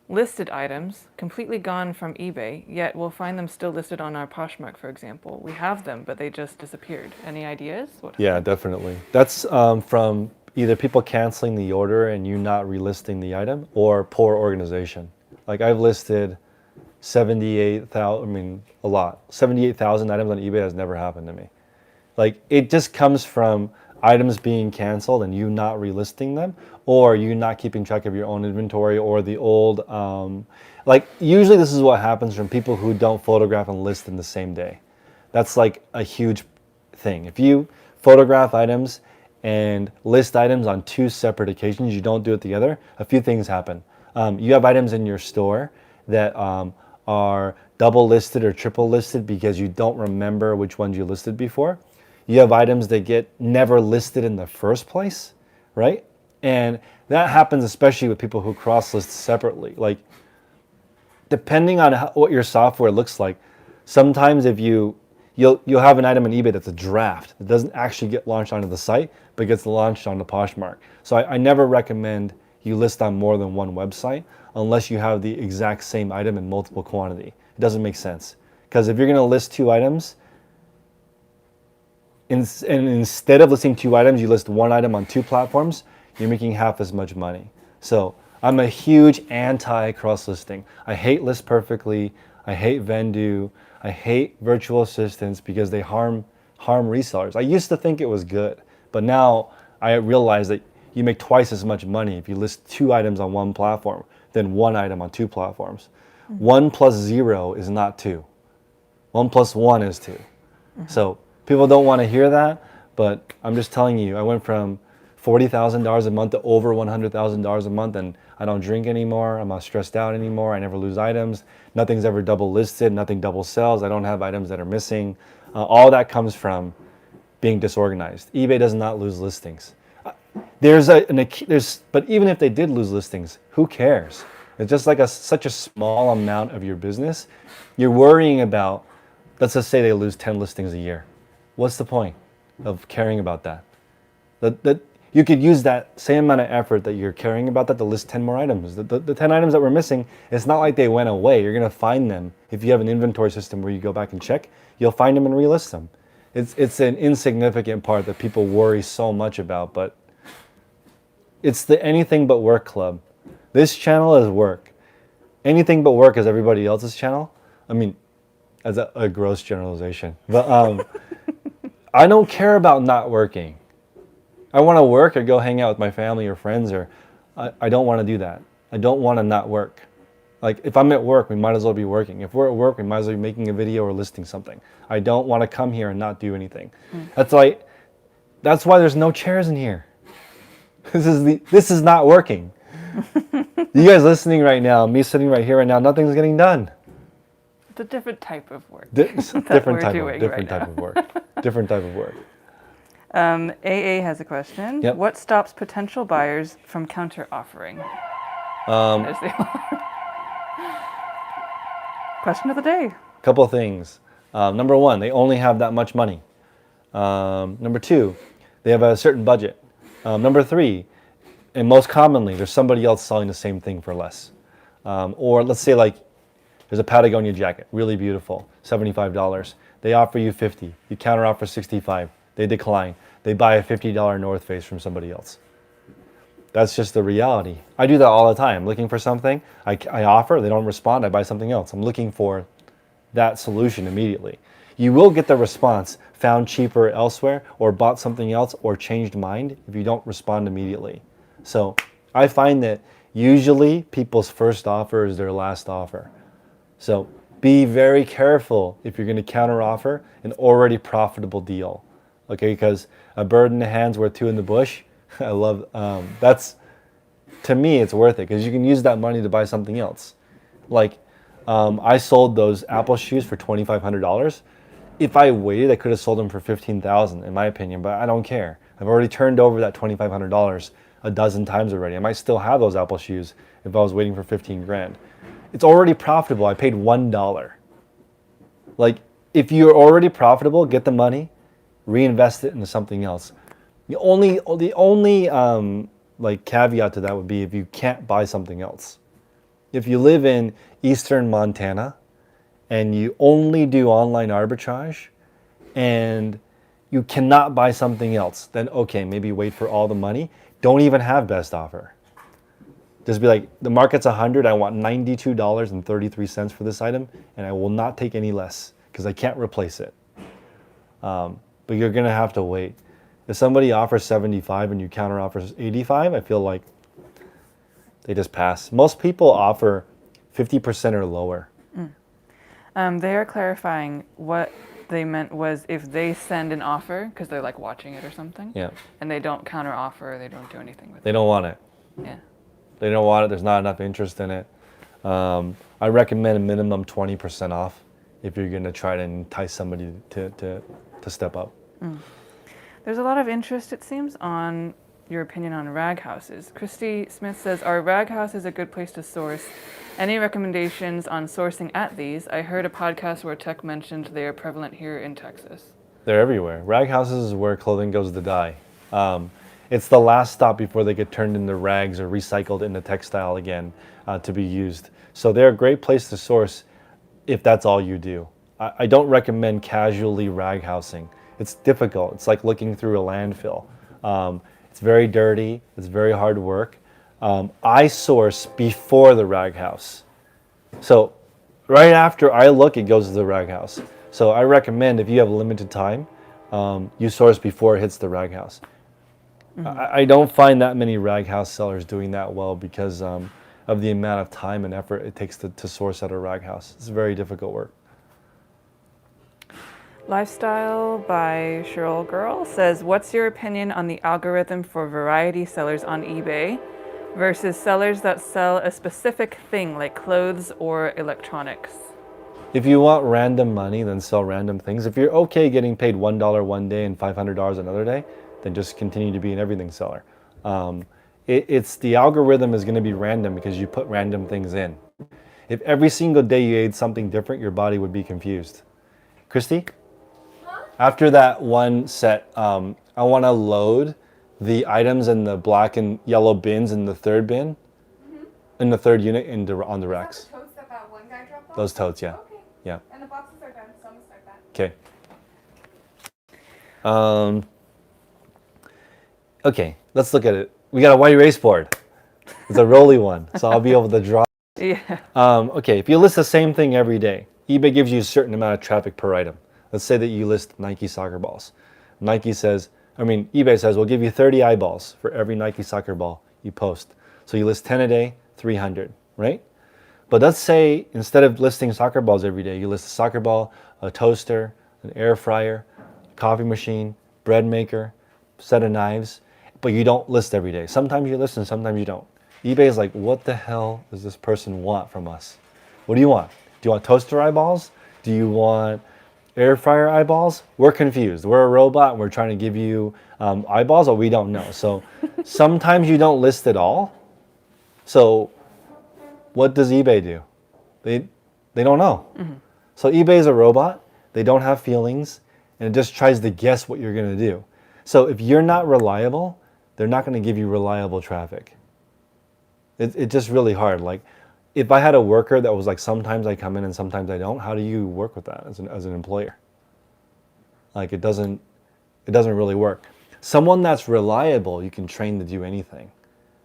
listed items completely gone from eBay, yet we'll find them still listed on our Poshmark, for example. We have them, but they just disappeared. Any ideas? Yeah, definitely. That's from either people canceling the order and you not relisting the item, or poor organization. Like I've listed 78,000, I mean, a lot. 78,000 items on eBay has never happened to me. Like it just comes from items being canceled and you not relisting them, or you not keeping track of your own inventory, or the old, like usually this is what happens from people who don't photograph and list in the same day. That's like a huge thing. If you photograph items and list items on two separate occasions, you don't do it together, a few things happen. You have items in your store that are double listed or triple listed because you don't remember which ones you listed before. You have items that get never listed in the first place, right? And that happens especially with people who cross-list separately. Like, depending on what your software looks like, sometimes if you'll have an item on eBay that's a draft. It doesn't actually get launched onto the site, but gets launched on the Poshmark. So I never recommend you list on more than one website unless you have the exact same item in multiple quantity. It doesn't make sense. Because if you're going to list two items, and instead of listing two items, you list one item on two platforms, you're making half as much money. So I'm a huge anti-cross listing. I hate List Perfectly. I hate Vendoo. I hate virtual assistants because they harm resellers. I used to think it was good, but now I realize that you make twice as much money if you list two items on one platform than one item on two platforms. 1 plus 0 is not 2. 1 plus 1 is 2. So people don't want to hear that, but I'm just telling you, I went from $40,000 a month to over $100,000 a month, and I don't drink anymore. I'm not stressed out anymore. I never lose items. Nothing's ever double listed. Nothing double sells. I don't have items that are missing. All that comes from being disorganized. eBay does not lose listings. But even if they did lose listings, who cares? It's just like such a small amount of your business. You're worrying about, let's just say they lose 10 listings a year. What's the point of caring about that? You could use that same amount of effort that you're caring about that to list 10 more items. The 10 items that were missing, it's not like they went away. You're going to find them. If you have an inventory system where you go back and check, you'll find them and relist them. It's an insignificant part that people worry so much about, but it's the anything but work club. This channel is work. Anything but work is everybody else's channel. I mean, as a gross generalization. But I don't care about not working. I want to work or go hang out with my family or friends, or I don't want to do that. I don't want to not work. Like if I'm at work, we might as well be working. If we're at work, we might as well be making a video or listing something. I don't want to come here and not do anything. That's why there's no chairs in here. This is not working. You guys listening right now, me sitting right here right now, nothing's getting done. It's a different type of work. Different type of work. Different type of work. AA has a question. Yep. What stops potential buyers from counter offering? Question of the day. Couple things. Number one, they only have that much money. Number two, they have a certain budget. Number three, and most commonly, there's somebody else selling the same thing for less. Or let's say like there's a Patagonia jacket, really beautiful, $75. They offer you $50. You counter offer $65. They decline. They buy a $50 North Face from somebody else. That's just the reality. I do that all the time. Looking for something, I offer, they don't respond, I buy something else. I'm looking for that solution immediately. You will get the response, found cheaper elsewhere, or bought something else, or changed mind if you don't respond immediately. So I find that usually people's first offer is their last offer. So be very careful if you're going to counter offer an already profitable deal. Okay, because a bird in the hand's worth two in the bush. I love, to me, it's worth it because you can use that money to buy something else. Like, I sold those Apple shoes for $2,500. If I waited, I could have sold them for $15,000 in my opinion, but I don't care. I've already turned over that $2,500 a dozen times already. I might still have those Apple shoes if I was waiting for 15 grand. It's already profitable. I paid $1. Like, if you're already profitable, get the money, reinvest it into something else. The only like caveat to that would be if you can't buy something else. if you live in eastern Montana and you only do online arbitrage and you cannot buy something else, then okay, maybe wait for all the money. Don't even have best offer. Just be like, the market's 100, I want $92.33 for this item, and I will not take any less because I can't replace it. But you're gonna have to wait. If somebody offers 75 and you counter offers 85, I feel like they just pass. Most people offer 50% or lower. They are clarifying what they meant was if they send an offer, because they're like watching it or something, Yeah. and they don't counter offer, they don't do anything with it. They don't want it. Yeah. They don't want it. There's not enough interest in it. I recommend a minimum 20% off if you're going to try to entice somebody to step up. There's a lot of interest, it seems, on your opinion on rag houses. Christy Smith says, are rag houses a good place to source? Any recommendations on sourcing at these? I heard a podcast where Tech mentioned they are prevalent here in Texas. They're everywhere. Rag houses is where clothing goes to die. It's the last stop before they get turned into rags or recycled into textile again to be used. So they're a great place to source if that's all you do. I don't recommend casually rag housing. It's difficult. It's like looking through a landfill. It's very dirty. It's very hard work. I source before the rag house. So right after I look, it goes to the rag house. So I recommend if you have limited time, you source before it hits the rag house. I don't find that many rag house sellers doing that well because of the amount of time and effort it takes to source at a rag house. It's very difficult work. Lifestyle by Cheryl Girl says, what's your opinion on the algorithm for variety sellers on eBay versus sellers that sell a specific thing like clothes or electronics? If you want random money, then sell random things. If you're okay getting paid $1 one day and $500 another day, then just continue to be an everything seller. It's the algorithm is going to be random because you put random things in. If every single day you ate something different, your body would be confused. Christy? After that one set, I want to load the items in the black and yellow bins in the third bin, in the third unit on the racks. Is that the totes that one guy dropped off? Those totes, yeah. Okay. Yeah. And the boxes are done, so I'm gonna start that. Okay. Okay, let's look at it. We got a white erase board. It's a rolly one, so I'll be able to draw. Yeah. Okay, if you list the same thing every day, eBay gives you a certain amount of traffic per item. Let's say that you list Nike soccer balls. eBay says, we'll give you 30 eyeballs for every Nike soccer ball you post. So you list 10 a day, 300, right? But let's say instead of listing soccer balls every day, you list a soccer ball, a toaster, an air fryer, a coffee machine, bread maker, set of knives, but you don't list every day. Sometimes you list and sometimes you don't. eBay is like, what the hell does this person want from us? What do you want? Do you want toaster eyeballs? Do you want air fryer eyeballs? We're confused. We're a robot and we're trying to give you eyeballs, or we don't know. So sometimes you don't list at all. So what does eBay do? They don't know. So eBay is a robot. They don't have feelings, and it just tries to guess what you're going to do. So if you're not reliable, they're not going to give you reliable traffic. It's just really hard. Like, if I had a worker that was like, sometimes I come in and sometimes I don't, how do you work with that as an employer? Like, it doesn't really work. Someone that's reliable, you can train to do anything.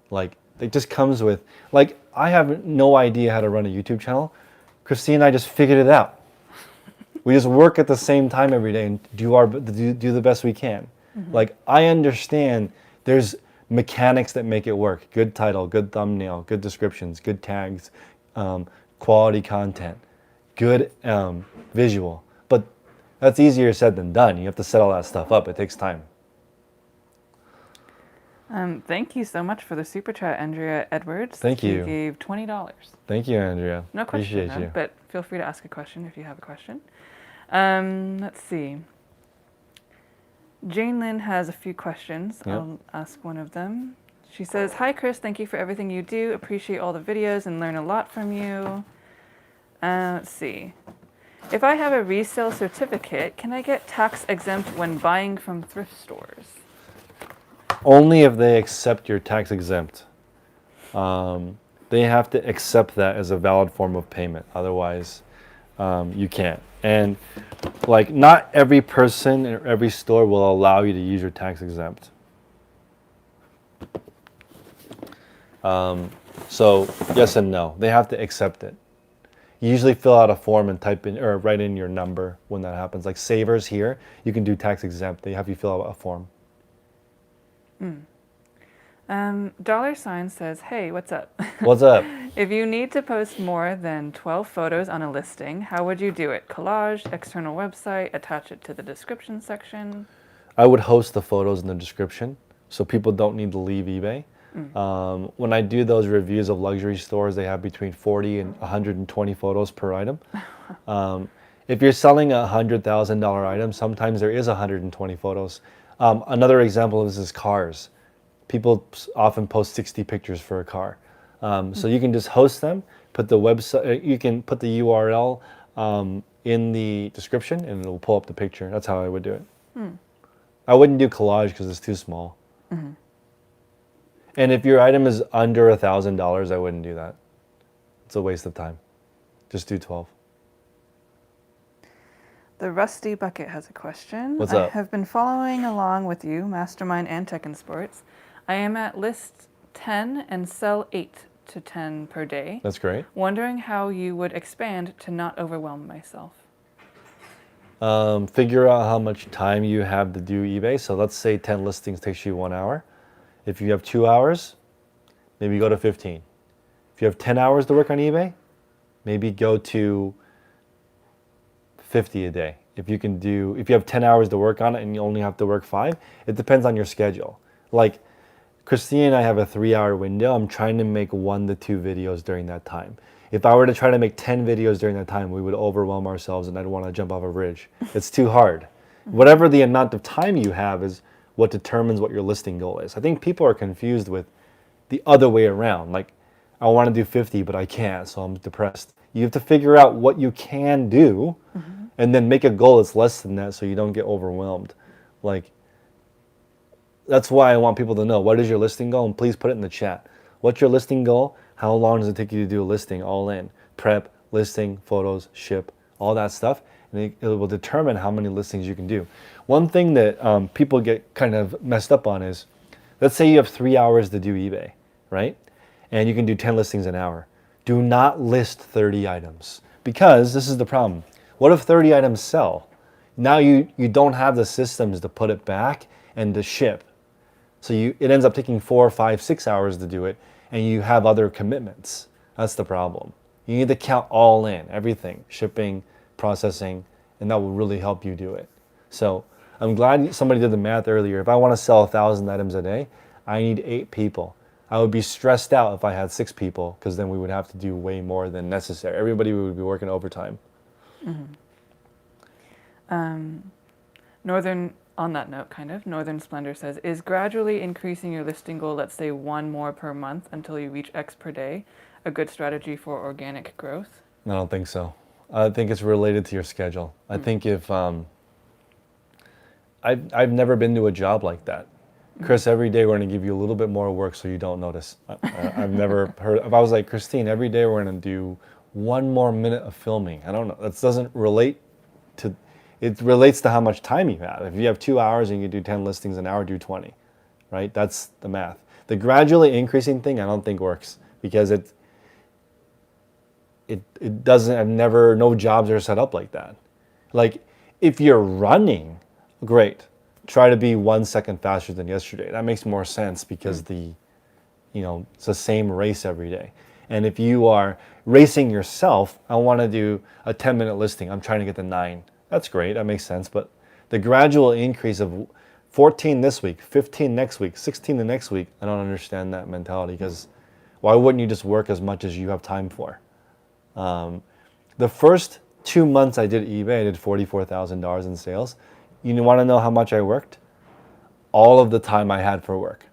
Like, it just comes with, like, I have no idea how to run a YouTube channel. Christine and I just figured it out. We just work at the same time every day and do the best we can. Like, I understand there's mechanics that make it work. Good title, good thumbnail, good descriptions, good tags, quality content, good visual. But that's easier said than done. You have to set all that stuff up. It takes time. Thank you so much for the super chat, Andrea Edwards. Thank you. You gave $20. Thank you, Andrea. No question, Appreciate you. but feel free to ask a question if you have a question. Let's see. Jane Lynn has a few questions. Yep. I'll ask one of them. She says, hi, Chris. Thank you for everything you do. Appreciate all the videos and learn a lot from you. Let's see. If I have a resale certificate, can I get tax exempt when buying from thrift stores? Only if they accept your tax exempt. They have to accept that as a valid form of payment. Otherwise, you can't. And like, not every person in every store will allow you to use your tax exempt. So yes and no. They have to accept it. You usually fill out a form and type in or write in your number when that happens. Like Savers here, you can do tax exempt. They have you fill out a form. $sign says, hey, what's up? What's up? If you need to post more than 12 photos on a listing, how would you do it? Collage, external website, attach it to the description section? I would host the photos in the description so people don't need to leave eBay. When I do those reviews of luxury stores, they have between 40 and 120 photos per item. If you're selling a $100,000 item, sometimes there is 120 photos. Another example of this is cars. People often post 60 pictures for a car. So you can just host them, put the website, you can put the URL in the description and it'll pull up the picture. That's how I would do it. I wouldn't do collage because it's too small. And if your item is under $1,000, I wouldn't do that. It's a waste of time. Just do 12. The Rusty Bucket has a question. What's up? I have been following along with you, Mastermind and Tech and Sports. I am at list 10 and sell 8 to 10 per day. That's great. Wondering how you would expand to not overwhelm myself. Figure out how much time you have to do eBay. So let's say 10 listings takes you 1 hour. If you have 2 hours, maybe go to 15. If you have 10 hours to work on eBay, maybe go to 50 a day. If you have 10 hours to work on it and you only have to work 5, it depends on your schedule. Like Christine and I have a 3-hour window. I'm trying to make 1 to 2 videos during that time. If I were to try to make 10 videos during that time, we would overwhelm ourselves and I'd want to jump off a bridge. It's too hard. Whatever the amount of time you have is what determines what your listing goal is. I think people are confused with the other way around. Like, I want to do 50, but I can't, so I'm depressed. You have to figure out what you can do and then make a goal that's less than that so you don't get overwhelmed. Like, that's why I want people to know, what is your listing goal? And please put it in the chat. What's your listing goal? How long does it take you to do a listing all in? Prep, listing, photos, ship, all that stuff. And it will determine how many listings you can do. One thing that people get kind of messed up on is, let's say you have 3 hours to do eBay, right? And you can do 10 listings an hour. Do not list 30 items because this is the problem. What if 30 items sell? Now you don't have the systems to put it back and to ship. So it ends up taking 4, 5, 6 hours to do it and you have other commitments. That's the problem. You need to count all in, everything, shipping, processing, and that will really help you do it. So I'm glad somebody did the math earlier. If I want to sell 1,000 items a day, I need 8 people. I would be stressed out if I had 6 people because then we would have to do way more than necessary. Everybody would be working overtime. On that note, Northern Splendor says, is gradually increasing your listing goal, let's say 1 more per month until you reach X per day, a good strategy for organic growth? I don't think so. I think it's related to your schedule. I think if, I've never been to a job like that. Chris, every day we're going to give you a little bit more work so you don't notice. I've never heard, if I was like, Christine, every day we're going to do 1 more minute of filming. I don't know. That doesn't relate to, it relates to how much time you have. If you have 2 hours and you do 10 listings an hour, do 20, right? That's the math. The gradually increasing thing I don't think works because it doesn't, no jobs are set up like that. Like if you're running, great. Try to be 1 second faster than yesterday. That makes more sense because it's the same race every day. And if you are racing yourself, I want to do a 10-minute listing. I'm trying to get to 9. That's great. That makes sense. But the gradual increase of 14 this week, 15 next week, 16 the next week, I don't understand that mentality because why wouldn't you just work as much as you have time for? The first 2 months I did eBay, I did $44,000 in sales. You want to know how much I worked? All of the time I had for work.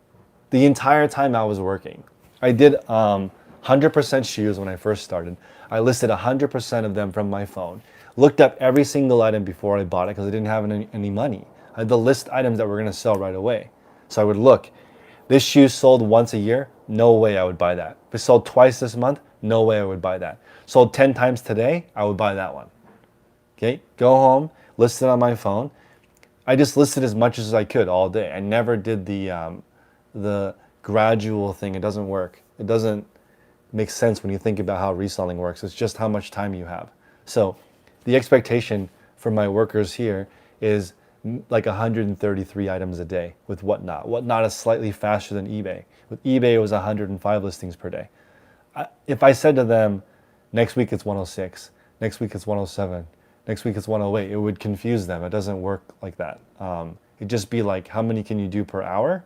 The entire time I was working. I did 100% shoes when I first started. I listed 100% of them from my phone. Looked up every single item before I bought it because I didn't have any money. I had to list items that were going to sell right away. So I would look. This shoe sold once a year. no way I would buy that. If it sold twice this month, no way I would buy that. Sold 10 times today, I would buy that one. Okay, go home, list it on my phone. I just listed as much as I could all day. I never did the gradual thing. It doesn't work. It doesn't make sense when you think about how reselling works. It's just how much time you have. So the expectation for my workers here is like 133 items a day with Whatnot. Whatnot is slightly faster than eBay. With eBay, it was 105 listings per day. If I said to them, next week it's 106, next week it's 107, next week it's 108, it would confuse them. It doesn't work like that. It'd just be like, how many can you do per hour?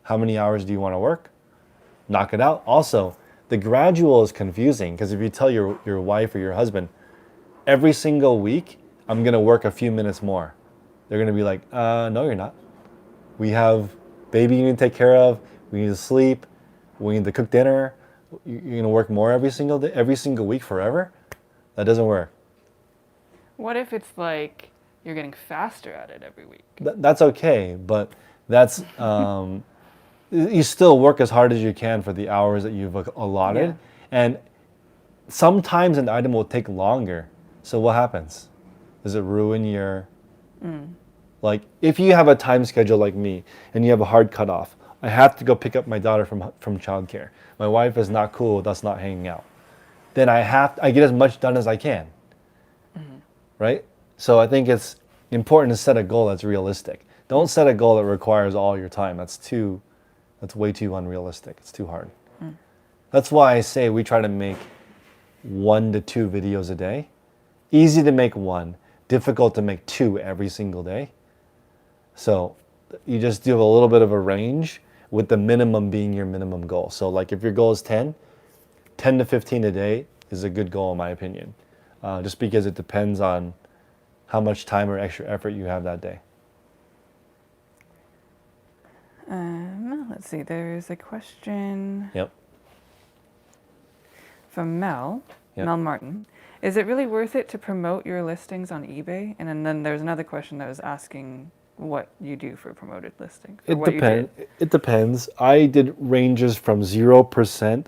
How many hours do you want to work? Knock it out. Also, the gradual is confusing because if you tell your wife or your husband, every single week, I'm going to work a few minutes more. They're going to be like, no, you're not. We have baby you need to take care of. We need to sleep. We need to cook dinner. You're going to work more every single day, every single week forever? That doesn't work. What if it's like you're getting faster at it every week? That's okay, but that's you still work as hard as you can for the hours that you've allotted. Yeah. And sometimes an item will take longer. So what happens? Does it ruin your... Like, if you have a time schedule like me and you have a hard cutoff, I have to go pick up my daughter from childcare. My wife is not cool with us not hanging out. Then I get as much done as I can. Right? So I think it's important to set a goal that's realistic. Don't set a goal that requires all your time. That's way too unrealistic. It's too hard. That's why I say we try to make 1 to 2 videos a day. Easy to make 1, difficult to make 2 every single day. So you just do a little bit of a range with the minimum being your minimum goal. So like if your goal is 10 to 15 a day is a good goal in my opinion. Just because it depends on how much time or extra effort you have that day. Let's see, there's a question Yep. from Mel Yep. Martin. Is it really worth it to promote your listings on eBay? And then there's another question that was asking what you do for promoted listings. It depends. I did ranges from 0%.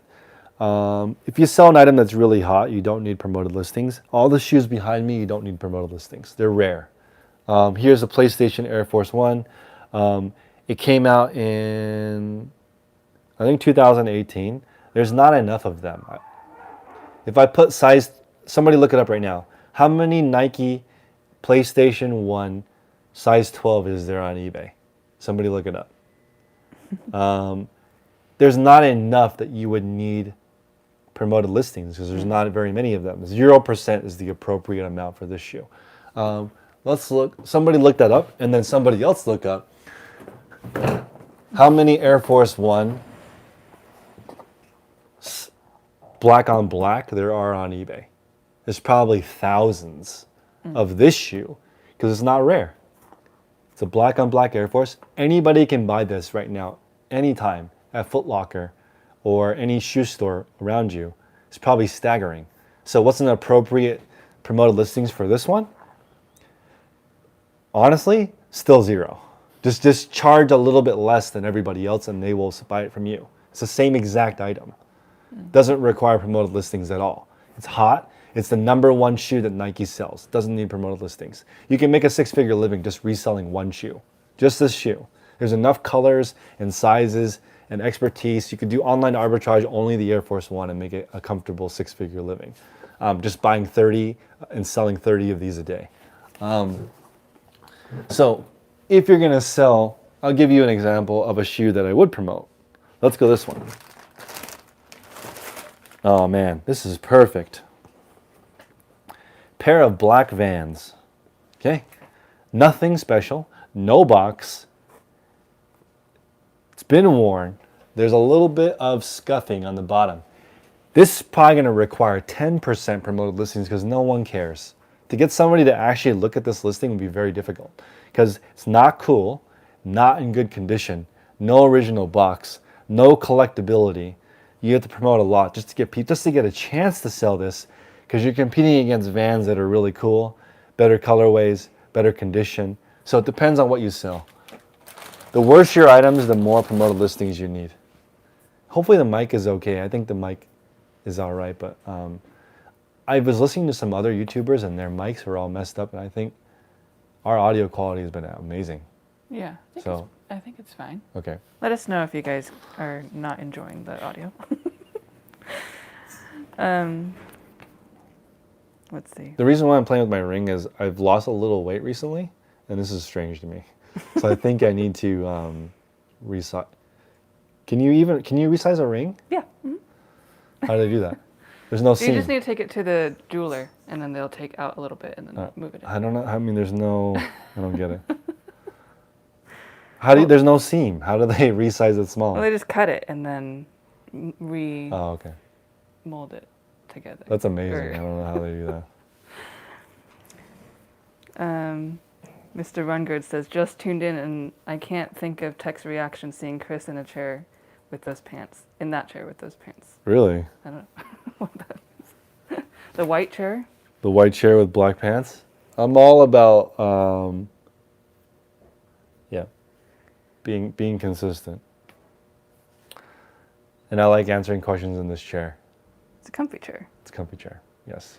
If you sell an item that's really hot, you don't need promoted listings. All the shoes behind me, you don't need promoted listings. They're rare. Here's a PlayStation Air Force One. It came out in, I think, 2018. There's not enough of them. If I put size, somebody look it up right now. How many Nike PlayStation 1 size 12 is there on eBay? Somebody look it up. There's not enough that you would need promoted listings because there's not very many of them. 0% is the appropriate amount for this shoe. Let's look. Somebody look that up, and then somebody else look up how many Air Force One black on black there are on eBay. There's probably thousands of this shoe because it's not rare. It's a black on black Air Force. Anybody can buy this right now, anytime at Foot Locker or any shoe store around you. It's probably staggering. So what's an appropriate promoted listings for this one? Honestly, still 0. Just charge a little bit less than everybody else and they will buy it from you. It's the same exact item. Doesn't require promoted listings at all. It's hot. It's the #1 shoe that Nike sells. Doesn't need promoted listings. You can make a 6-figure living just reselling one shoe. Just this shoe. There's enough colors and sizes and expertise. You could do online arbitrage only the Air Force One and make it a comfortable 6-figure living. Just buying 30 and selling 30 of these a day. So if you're going to sell, I'll give you an example of a shoe that I would promote. Let's go this one. Oh man, this is perfect. Pair of black Vans. Okay? Nothing special. No box. It's been worn. There's a little bit of scuffing on the bottom. This is probably going to require 10% promoted listings because no one cares. To get somebody to actually look at this listing would be very difficult because it's not cool, not in good condition, no original box, no collectability. You have to promote a lot just to get a chance to sell this because you're competing against Vans that are really cool, better colorways, better condition. So it depends on what you sell. The worse your items, the more promoted listings you need. Hopefully the mic is okay. I think the mic is all right, but I was listening to some other YouTubers and their mics were all messed up, and I think our audio quality has been amazing. Yeah. I think it's fine. Okay. Let us know if you guys are not enjoying the audio. Let's see. The reason why I'm playing with my ring is I've lost a little weight recently, and this is strange to me. So I think I need to resize. Can you resize a ring? Yeah. How do they do that? There's no seam. You just need to take it to the jeweler, and then they'll take out a little bit and then move it in. I don't know. I mean, there's no. I don't get it. There's no seam. How do they resize it small? Well, they just cut it and then Oh, okay. mold it together. That's amazing. I don't know how they do that. Mr. Rungard says, just tuned in and I can't think of Tech's reaction seeing Chris in a chair with those pants. In that chair with those pants. Really? I don't know what that is. The white chair? The white chair with black pants? I'm all about, being consistent. And I like answering questions in this chair. It's a comfy chair. It's a comfy chair, yes.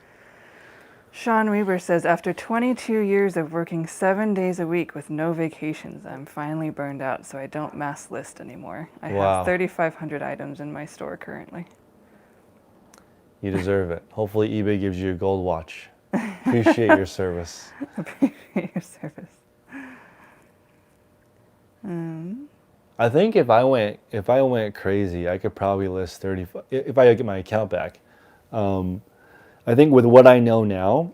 Sean Weber says, after 22 years of working 7 days a week with no vacations, I'm finally burned out, so I don't mass list anymore. I have 3,500 items in my store currently. You deserve it. Hopefully eBay gives you a gold watch. Appreciate your service. Appreciate your service. I think if I went crazy, I could probably list 35 if I get my account back. I think with what I know now,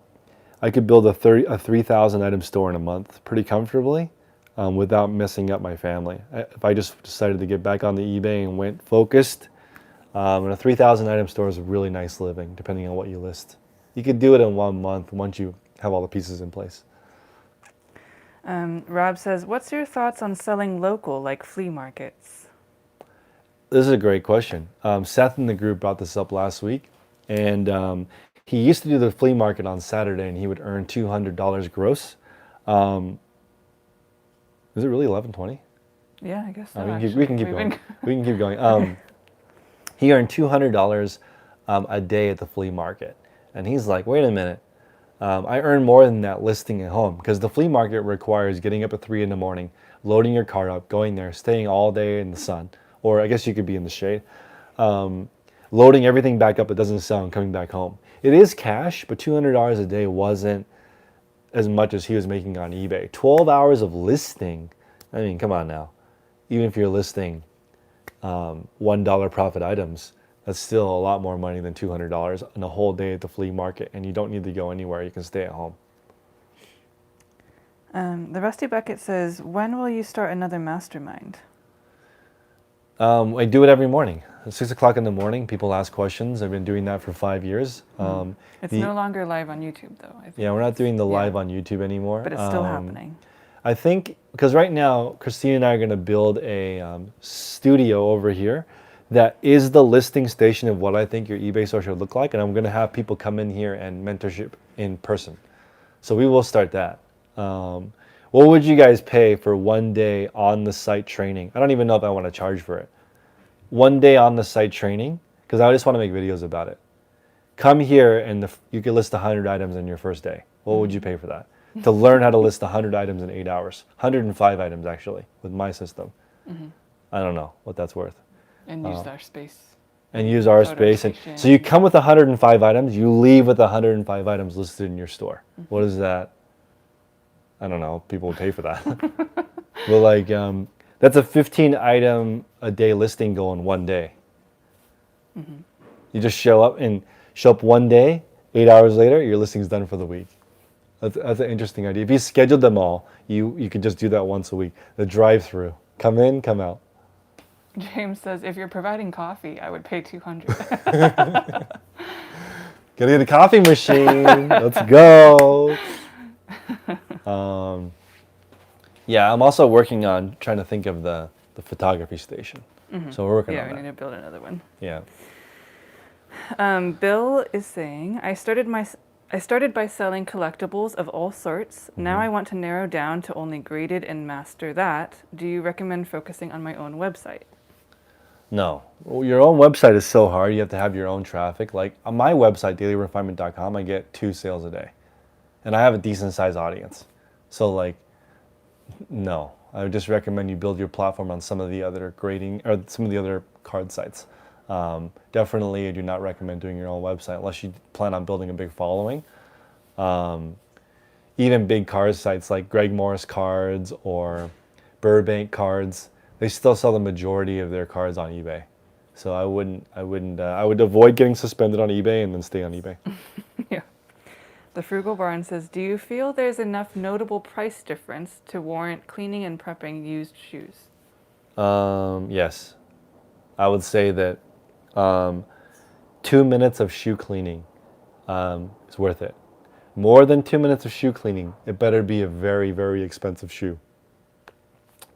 I could build a 3,000 item store in a month pretty comfortably without messing up my family. If I just decided to get back on the eBay and went focused, and a 3,000 item store is a really nice living depending on what you list. You could do it in 1 month once you have all the pieces in place. Rob says, what's your thoughts on selling local, like flea markets? This is a great question. Seth in the group brought this up last week, and he used to do the flea market on Saturday, and he would earn $200 gross. Is it really 11:20? Yeah, I guess so. We can keep going. We can keep going. He earned $200 a day at the flea market, and he's like, wait a minute. I earn more than that listing at home, because the flea market requires getting up at 3 in the morning, loading your car up, going there, staying all day in the sun, or I guess you could be in the shade, loading everything back up it doesn't sell and coming back home. It is cash, but $200 a day wasn't as much as he was making on eBay. 12 hours of listing, I mean, come on now. Even if you're listing $1 profit items, that's still a lot more money than $200 in a whole day at the flea market, and you don't need to go anywhere. You can stay at home. The Rusty Bucket says, when will you start another mastermind? I do it every morning. At 6 o'clock in the morning, people ask questions. I've been doing that for 5 years. It's no longer live on YouTube, though. I think yeah, we're not doing the live on YouTube anymore. But it's still happening. I think, because right now, Christine and I are going to build a studio over here that is the listing station of what I think your eBay store should look like, and I'm going to have people come in here and mentorship in person. So we will start that. What would you guys pay for 1 day on the site training? I don't even know if I want to charge for it. 1 day on the site training, because I just want to make videos about it. Come here and you can list 100 items in your first day. What would you pay for that? To learn how to list 100 items in 8 hours. 105 items actually, with my system. I don't know what that's worth. And use our space. And use our space. And so you come with 105 items, you leave with 105 items listed in your store. What is that? I don't know. People would pay for that. But like, that's a 15 item a day listing goal in 1 day. You just show up 1 day, 8 hours later, your listing's done for the week. That's an interesting idea. If you scheduled them all, you could just do that once a week. The drive-through. Come in, come out. James says, if you're providing coffee, I would pay $200. Gotta get a coffee machine. Let's go. Yeah, I'm also working on trying to think of the photography station. So we're working on that. Yeah, we need to build another one. Yeah. Bill is saying, I started by selling collectibles of all sorts. Now I want to narrow down to only graded and master that. Do you recommend focusing on my own website? No. Well, your own website is so hard. You have to have your own traffic. Like on my website, dailyrefinement.com, I get 2 sales a day. And I have a decent sized audience. So like, no. I would just recommend you build your platform on some of the other grading or some of the other card sites. Definitely, I do not recommend doing your own website unless you plan on building a big following. Even big card sites like Greg Morris Cards or Burbank Cards, they still sell the majority of their cards on eBay. So I would avoid getting suspended on eBay and then stay on eBay. Yeah. The Frugal Barn says, do you feel there's enough notable price difference to warrant cleaning and prepping used shoes? Yes. I would say that 2 minutes of shoe cleaning is worth it. More than 2 minutes of shoe cleaning, it better be a very, very expensive shoe.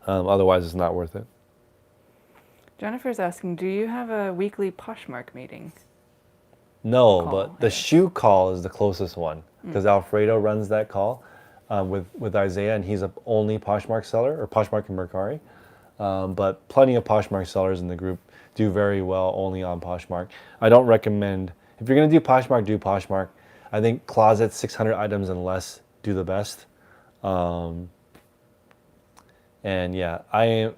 Otherwise, it's not worth it. Jennifer's asking, do you have a weekly Poshmark meeting? No, Call, but the shoe call is the closest one because Alfredo runs that call with Isaiah, and he's a only Poshmark seller, or Poshmark and Mercari. But plenty of Poshmark sellers in the group do very well only on Poshmark. I don't recommend, if you're going to do Poshmark, do Poshmark. I think closets, 600 items and less, do the best. And yeah, I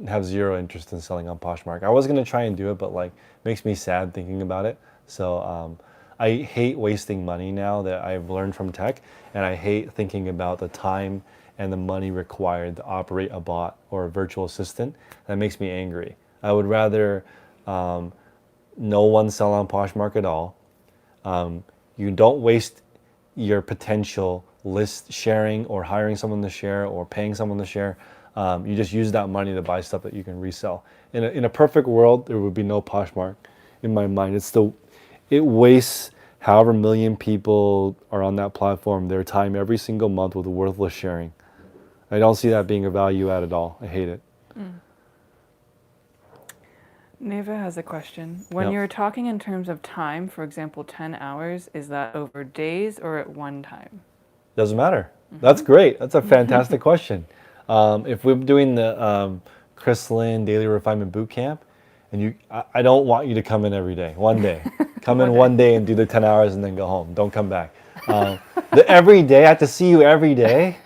have zero interest in selling on Poshmark. I was going to try and do it, but like makes me sad thinking about it. So I hate wasting money now that I've learned from tech, and I hate thinking about the time and the money required to operate a bot or a virtual assistant. That makes me angry. I would rather no one sell on Poshmark at all. You don't waste your potential list sharing or hiring someone to share or paying someone to share. You just use that money to buy stuff that you can resell. In a perfect world, there would be no Poshmark in my mind. It wastes however million people are on that platform their time every single month with worthless sharing. I don't see that being a value add at all. I hate it. Neva has a question. When you're talking in terms of time, for example, 10 hours, is that over days or at one time? Doesn't matter. That's great. That's a fantastic question. If we're doing the Chris Lynn Daily Refinement Bootcamp, and I don't want you to come in every day. One day. Come in one day and do the 10 hours and then go home. Don't come back. Every day, I have to see you every day.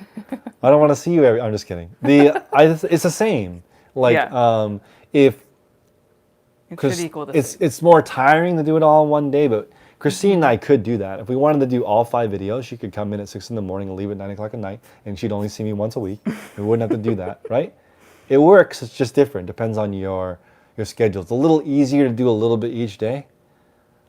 I don't want to see you I'm just kidding. It's the same. Like, if... It should equal the same. It's more tiring to do it all in one day, but Christine and I could do that. If we wanted to do all 5 videos, she could come in at 6 in the morning and leave at 9 o'clock at night, and she'd only see me once a week. We wouldn't have to do that, right? It works. It's just different. Depends on your schedule. It's a little easier to do a little bit each day.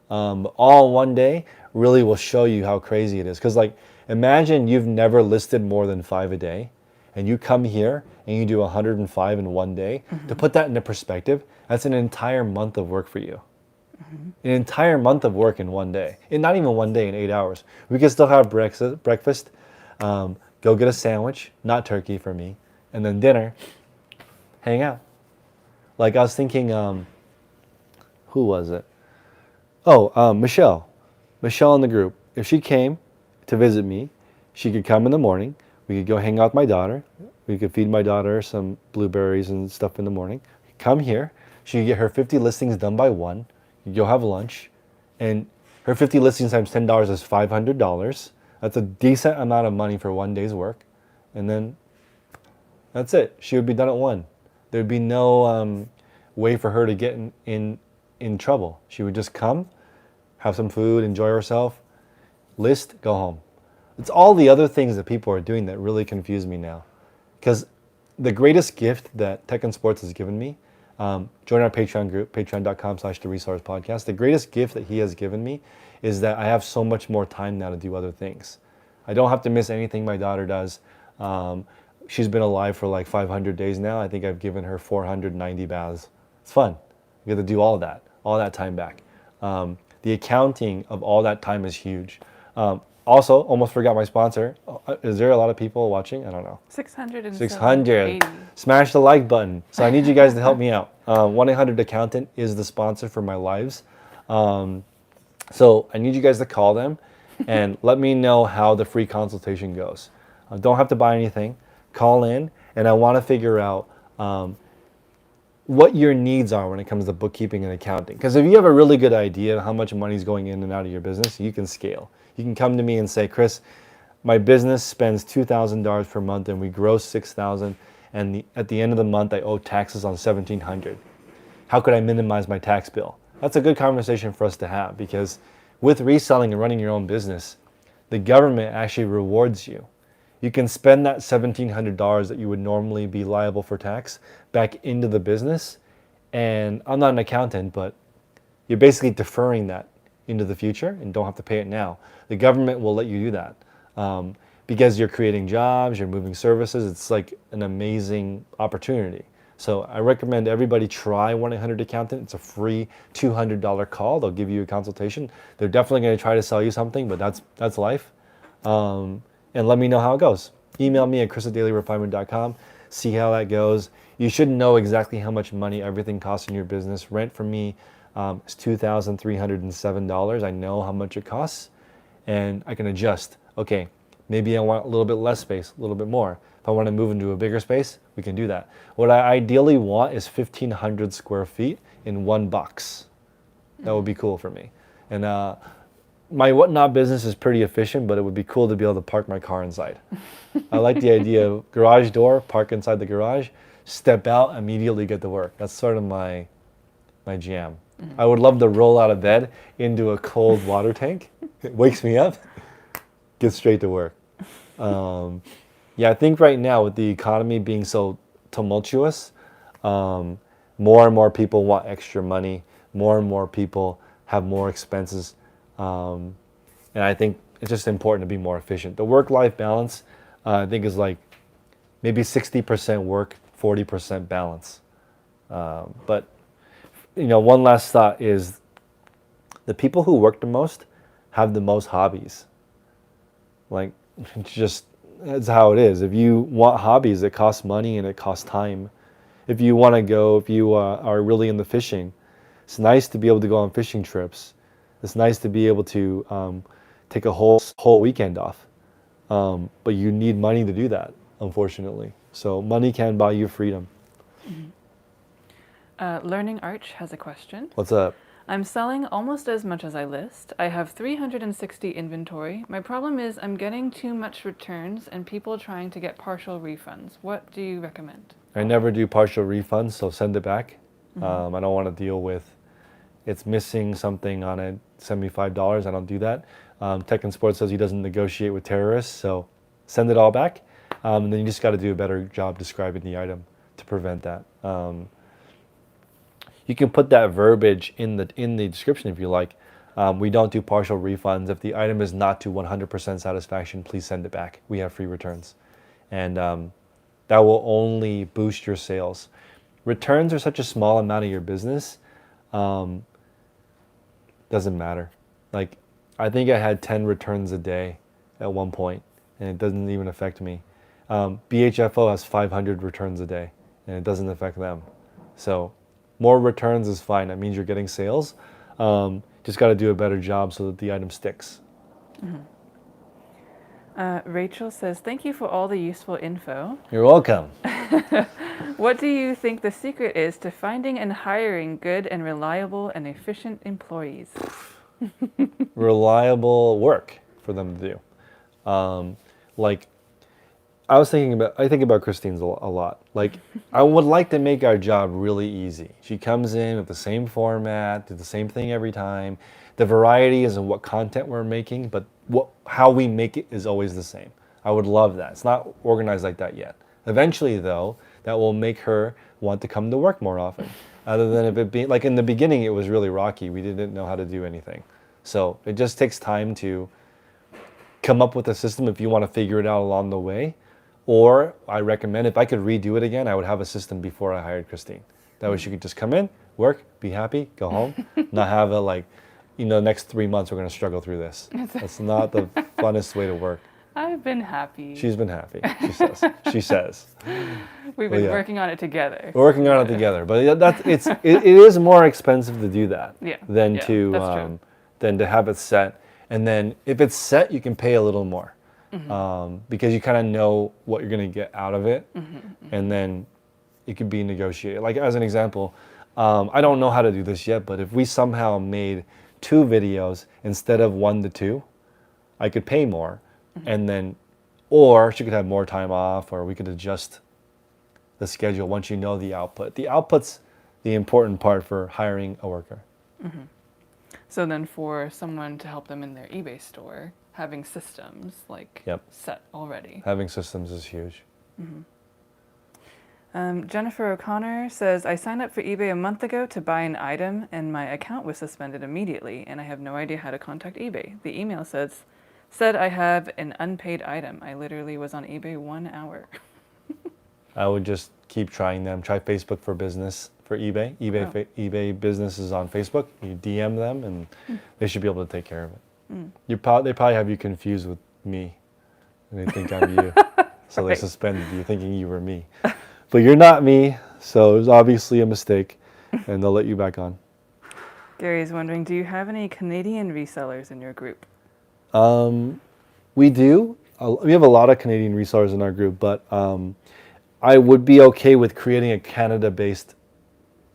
All in one day really will show you how crazy it is. Because like, imagine you've never listed more than 5 a day, and you come here and you do 105 in one day. To put that into perspective, that's an entire month of work for you. An entire month of work in one day. And not even one day, in 8 hours. We can still have breakfast, go get a sandwich, not turkey for me, and then dinner, hang out. Like I was thinking, who was it? Oh, Michelle. Michelle in the group. If she came to visit me, she could come in the morning. We could go hang out with my daughter. We could feed my daughter some blueberries and stuff in the morning. Come here. She could get her 50 listings done by 1. You'll have lunch. And her 50 listings times $10 is $500. That's a decent amount of money for one day's work. And then that's it. She would be done at 1. There'd be no way for her to get in trouble. She would just come, have some food, enjoy herself, list, go home. It's all the other things that people are doing that really confuse me now. Because the greatest gift that Tech and Sports has given me, join our Patreon group, patreon.com/TheResourcePodcast. The greatest gift that he has given me is that I have so much more time now to do other things. I don't have to miss anything my daughter does. She's been alive for like 500 days now. I think I've given her 490 baths. It's fun. You get to do all that time back. The accounting of all that time is huge. Also, almost forgot my sponsor. Is there a lot of people watching? I don't know. 600. Smash the like button. So I need you guys to help me out. 1-800-ACCOUNTANT is the sponsor for my lives. So I need you guys to call them and let me know how the free consultation goes. Don't have to buy anything. Call in, and I want to figure out what your needs are when it comes to bookkeeping and accounting. Because if you have a really good idea of how much money is going in and out of your business, you can scale. You can come to me and say, Chris, my business spends $2,000 per month and we gross $6,000, and at the end of the month I owe taxes on $1,700. How could I minimize my tax bill? That's a good conversation for us to have, because with reselling and running your own business, the government actually rewards you. You can spend that $1,700 that you would normally be liable for tax back into the business. And I'm not an accountant, but you're basically deferring that into the future and don't have to pay it now. The government will let you do that because you're creating jobs, you're moving services. It's like an amazing opportunity. So I recommend everybody try 1-800-ACCOUNTANT. It's a free $200 call. They'll give you a consultation. They're definitely going to try to sell you something, but that's life. And let me know how it goes. Email me at chris@dailyrefinement.com. See how that goes. You should know exactly how much money everything costs in your business. Rent for me is $2,307. I know how much it costs, and I can adjust. Okay, maybe I want a little bit less space, a little bit more. If I want to move into a bigger space, we can do that. What I ideally want is 1,500 square feet in one box. That would be cool for me. And my Whatnot business is pretty efficient, but it would be cool to be able to park my car inside. I like the idea of garage door, park inside the garage, step out, immediately get to work. That's sort of my jam. I would love to roll out of bed into a cold water tank. It wakes me up, get straight to work. Yeah, I think right now with the economy being so tumultuous, more and more people want extra money. More and more people have more expenses. And I think it's just important to be more efficient. The work-life balance, I think, is like maybe 60% work, 40% balance. But one last thought is the people who work the most have the most hobbies. Like, just that's how it is. If you want hobbies, it costs money and it costs time. If you want to go, if you are really into fishing, it's nice to be able to go on fishing trips. It's nice to be able to take a whole weekend off. But you need money to do that, unfortunately. So money can buy you freedom. Learning Arch has a question. What's up? I'm selling almost as much as I list. I have 360 inventory. My problem is I'm getting too much returns and people trying to get partial refunds. What do you recommend? I never do partial refunds, so send it back. I don't want to deal with it's missing something on it, $75. I don't do that. Tech and Sports says he doesn't negotiate with terrorists, so send it all back. And then you just got to do a better job describing the item to prevent that. You can put that verbiage in the description if you like. We don't do partial refunds. If the item is not to 100% satisfaction, please send it back. We have free returns. And that will only boost your sales. Returns are such a small amount of your business. Doesn't matter. Like, I think I had 10 returns a day at one point, and it doesn't even affect me. BHFO has 500 returns a day, and it doesn't affect them. So more returns is fine. That means you're getting sales. Just got to do a better job so that the item sticks. Rachel says, thank you for all the useful info. You're welcome. What do you think the secret is to finding and hiring good and reliable and efficient employees? Reliable work for them to do. Like, I think about Christine's a lot. Like, I would like to make our job really easy. She comes in with the same format, do the same thing every time. The variety is in what content we're making, but how we make it is always the same. I would love that. It's not organized like that yet. Eventually, though, that will make her want to come to work more often. Other than if it being, like in the beginning, it was really rocky. We didn't know how to do anything. So it just takes time to come up with a system if you want to figure it out along the way. Or I recommend, if I could redo it again, I would have a system before I hired Christine. That way she could just come in, work, be happy, go home, not have a like, the next 3 months we're going to struggle through this. That's not the funnest way to work. I've been happy. She's been happy, she says. She says. We've been working on it together. We're working on it together. But it is more expensive to do that than to have it set. And then if it's set, you can pay a little more. Because you kind of know what you're going to get out of it. And then it could be negotiated. Like as an example, I don't know how to do this yet, but if we somehow made 2 videos instead of 1 to 2, I could pay more, and then, or she could have more time off, or we could adjust the schedule once you know the output. The output's the important part for hiring a worker. So then for someone to help them in their eBay store, having systems like set already. Having systems is huge. Jennifer O'Connor says, I signed up for eBay a month ago to buy an item and my account was suspended immediately and I have no idea how to contact eBay. The email said I have an unpaid item. I literally was on eBay 1 hour. I would just keep trying them. Try Facebook for Business for eBay. eBay Business is on Facebook. You DM them and they should be able to take care of it. They probably have you confused with me and they think I'm you. So they suspended you thinking you were me. But you're not me, so it was obviously a mistake, and they'll let you back on. Gary's wondering, do you have any Canadian resellers in your group? We do. We have a lot of Canadian resellers in our group, but I would be okay with creating a Canada-based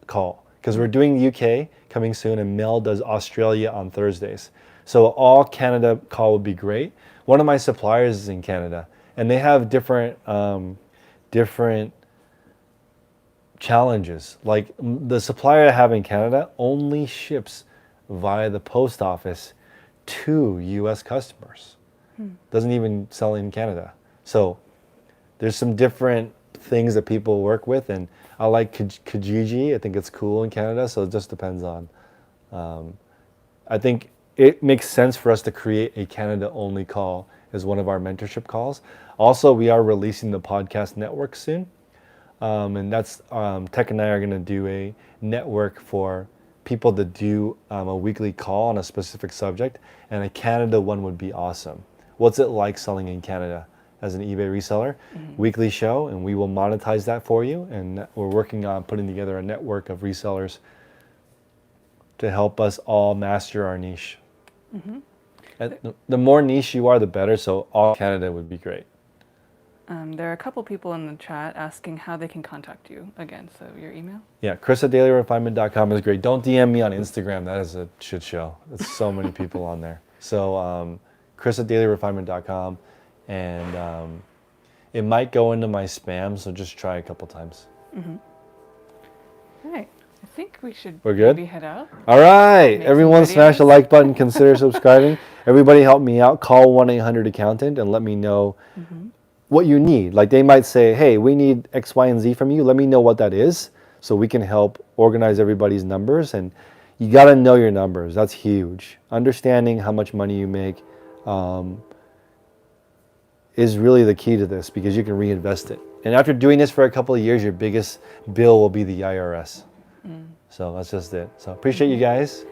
call because we're doing UK coming soon, and Mel does Australia on Thursdays. So all Canada call would be great. One of my suppliers is in Canada, and they have different challenges. Like the supplier I have in Canada only ships via the post office to US customers. Doesn't even sell in Canada. So there's some different things that people work with, and I like Kijiji. I think it's cool in Canada, so it just depends on. I think it makes sense for us to create a Canada only call as one of our mentorship calls. Also, we are releasing the podcast network soon. And that's Tech and I are going to do a network for people to do a weekly call on a specific subject, and a Canada one would be awesome. What's it like selling in Canada as an eBay reseller? Weekly show, and we will monetize that for you, and we're working on putting together a network of resellers to help us all master our niche. And the more niche you are, the better, so all Canada would be great. There are a couple people in the chat asking how they can contact you again. So your email? Yeah, Chris@dailyrefinement.com is great. Don't DM me on Instagram. That is a shit show. There's so many people on there. So Chris@dailyrefinement.com, and it might go into my spam, so just try a couple times. All right. I think we should We're good? maybe head out. All right. Make Everyone some smash the videos. like button. Consider subscribing. Everybody help me out. Call 1-800-ACCOUNTANT and let me know what you need. Like they might say, hey, we need X, Y, and Z from you. Let me know what that is so we can help organize everybody's numbers. And you got to know your numbers. That's huge. Understanding how much money you make is really the key to this, because you can reinvest it. And after doing this for a couple of years, your biggest bill will be the IRS. So that's just it. So appreciate you guys.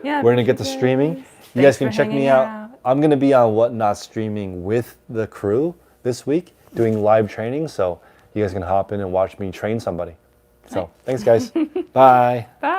Yeah. We're going to get to streaming. You guys can check me out. I'm going to be on Whatnot streaming with the crew this week doing live training, so you guys can hop in and watch me train somebody. So thanks guys. Bye. Bye.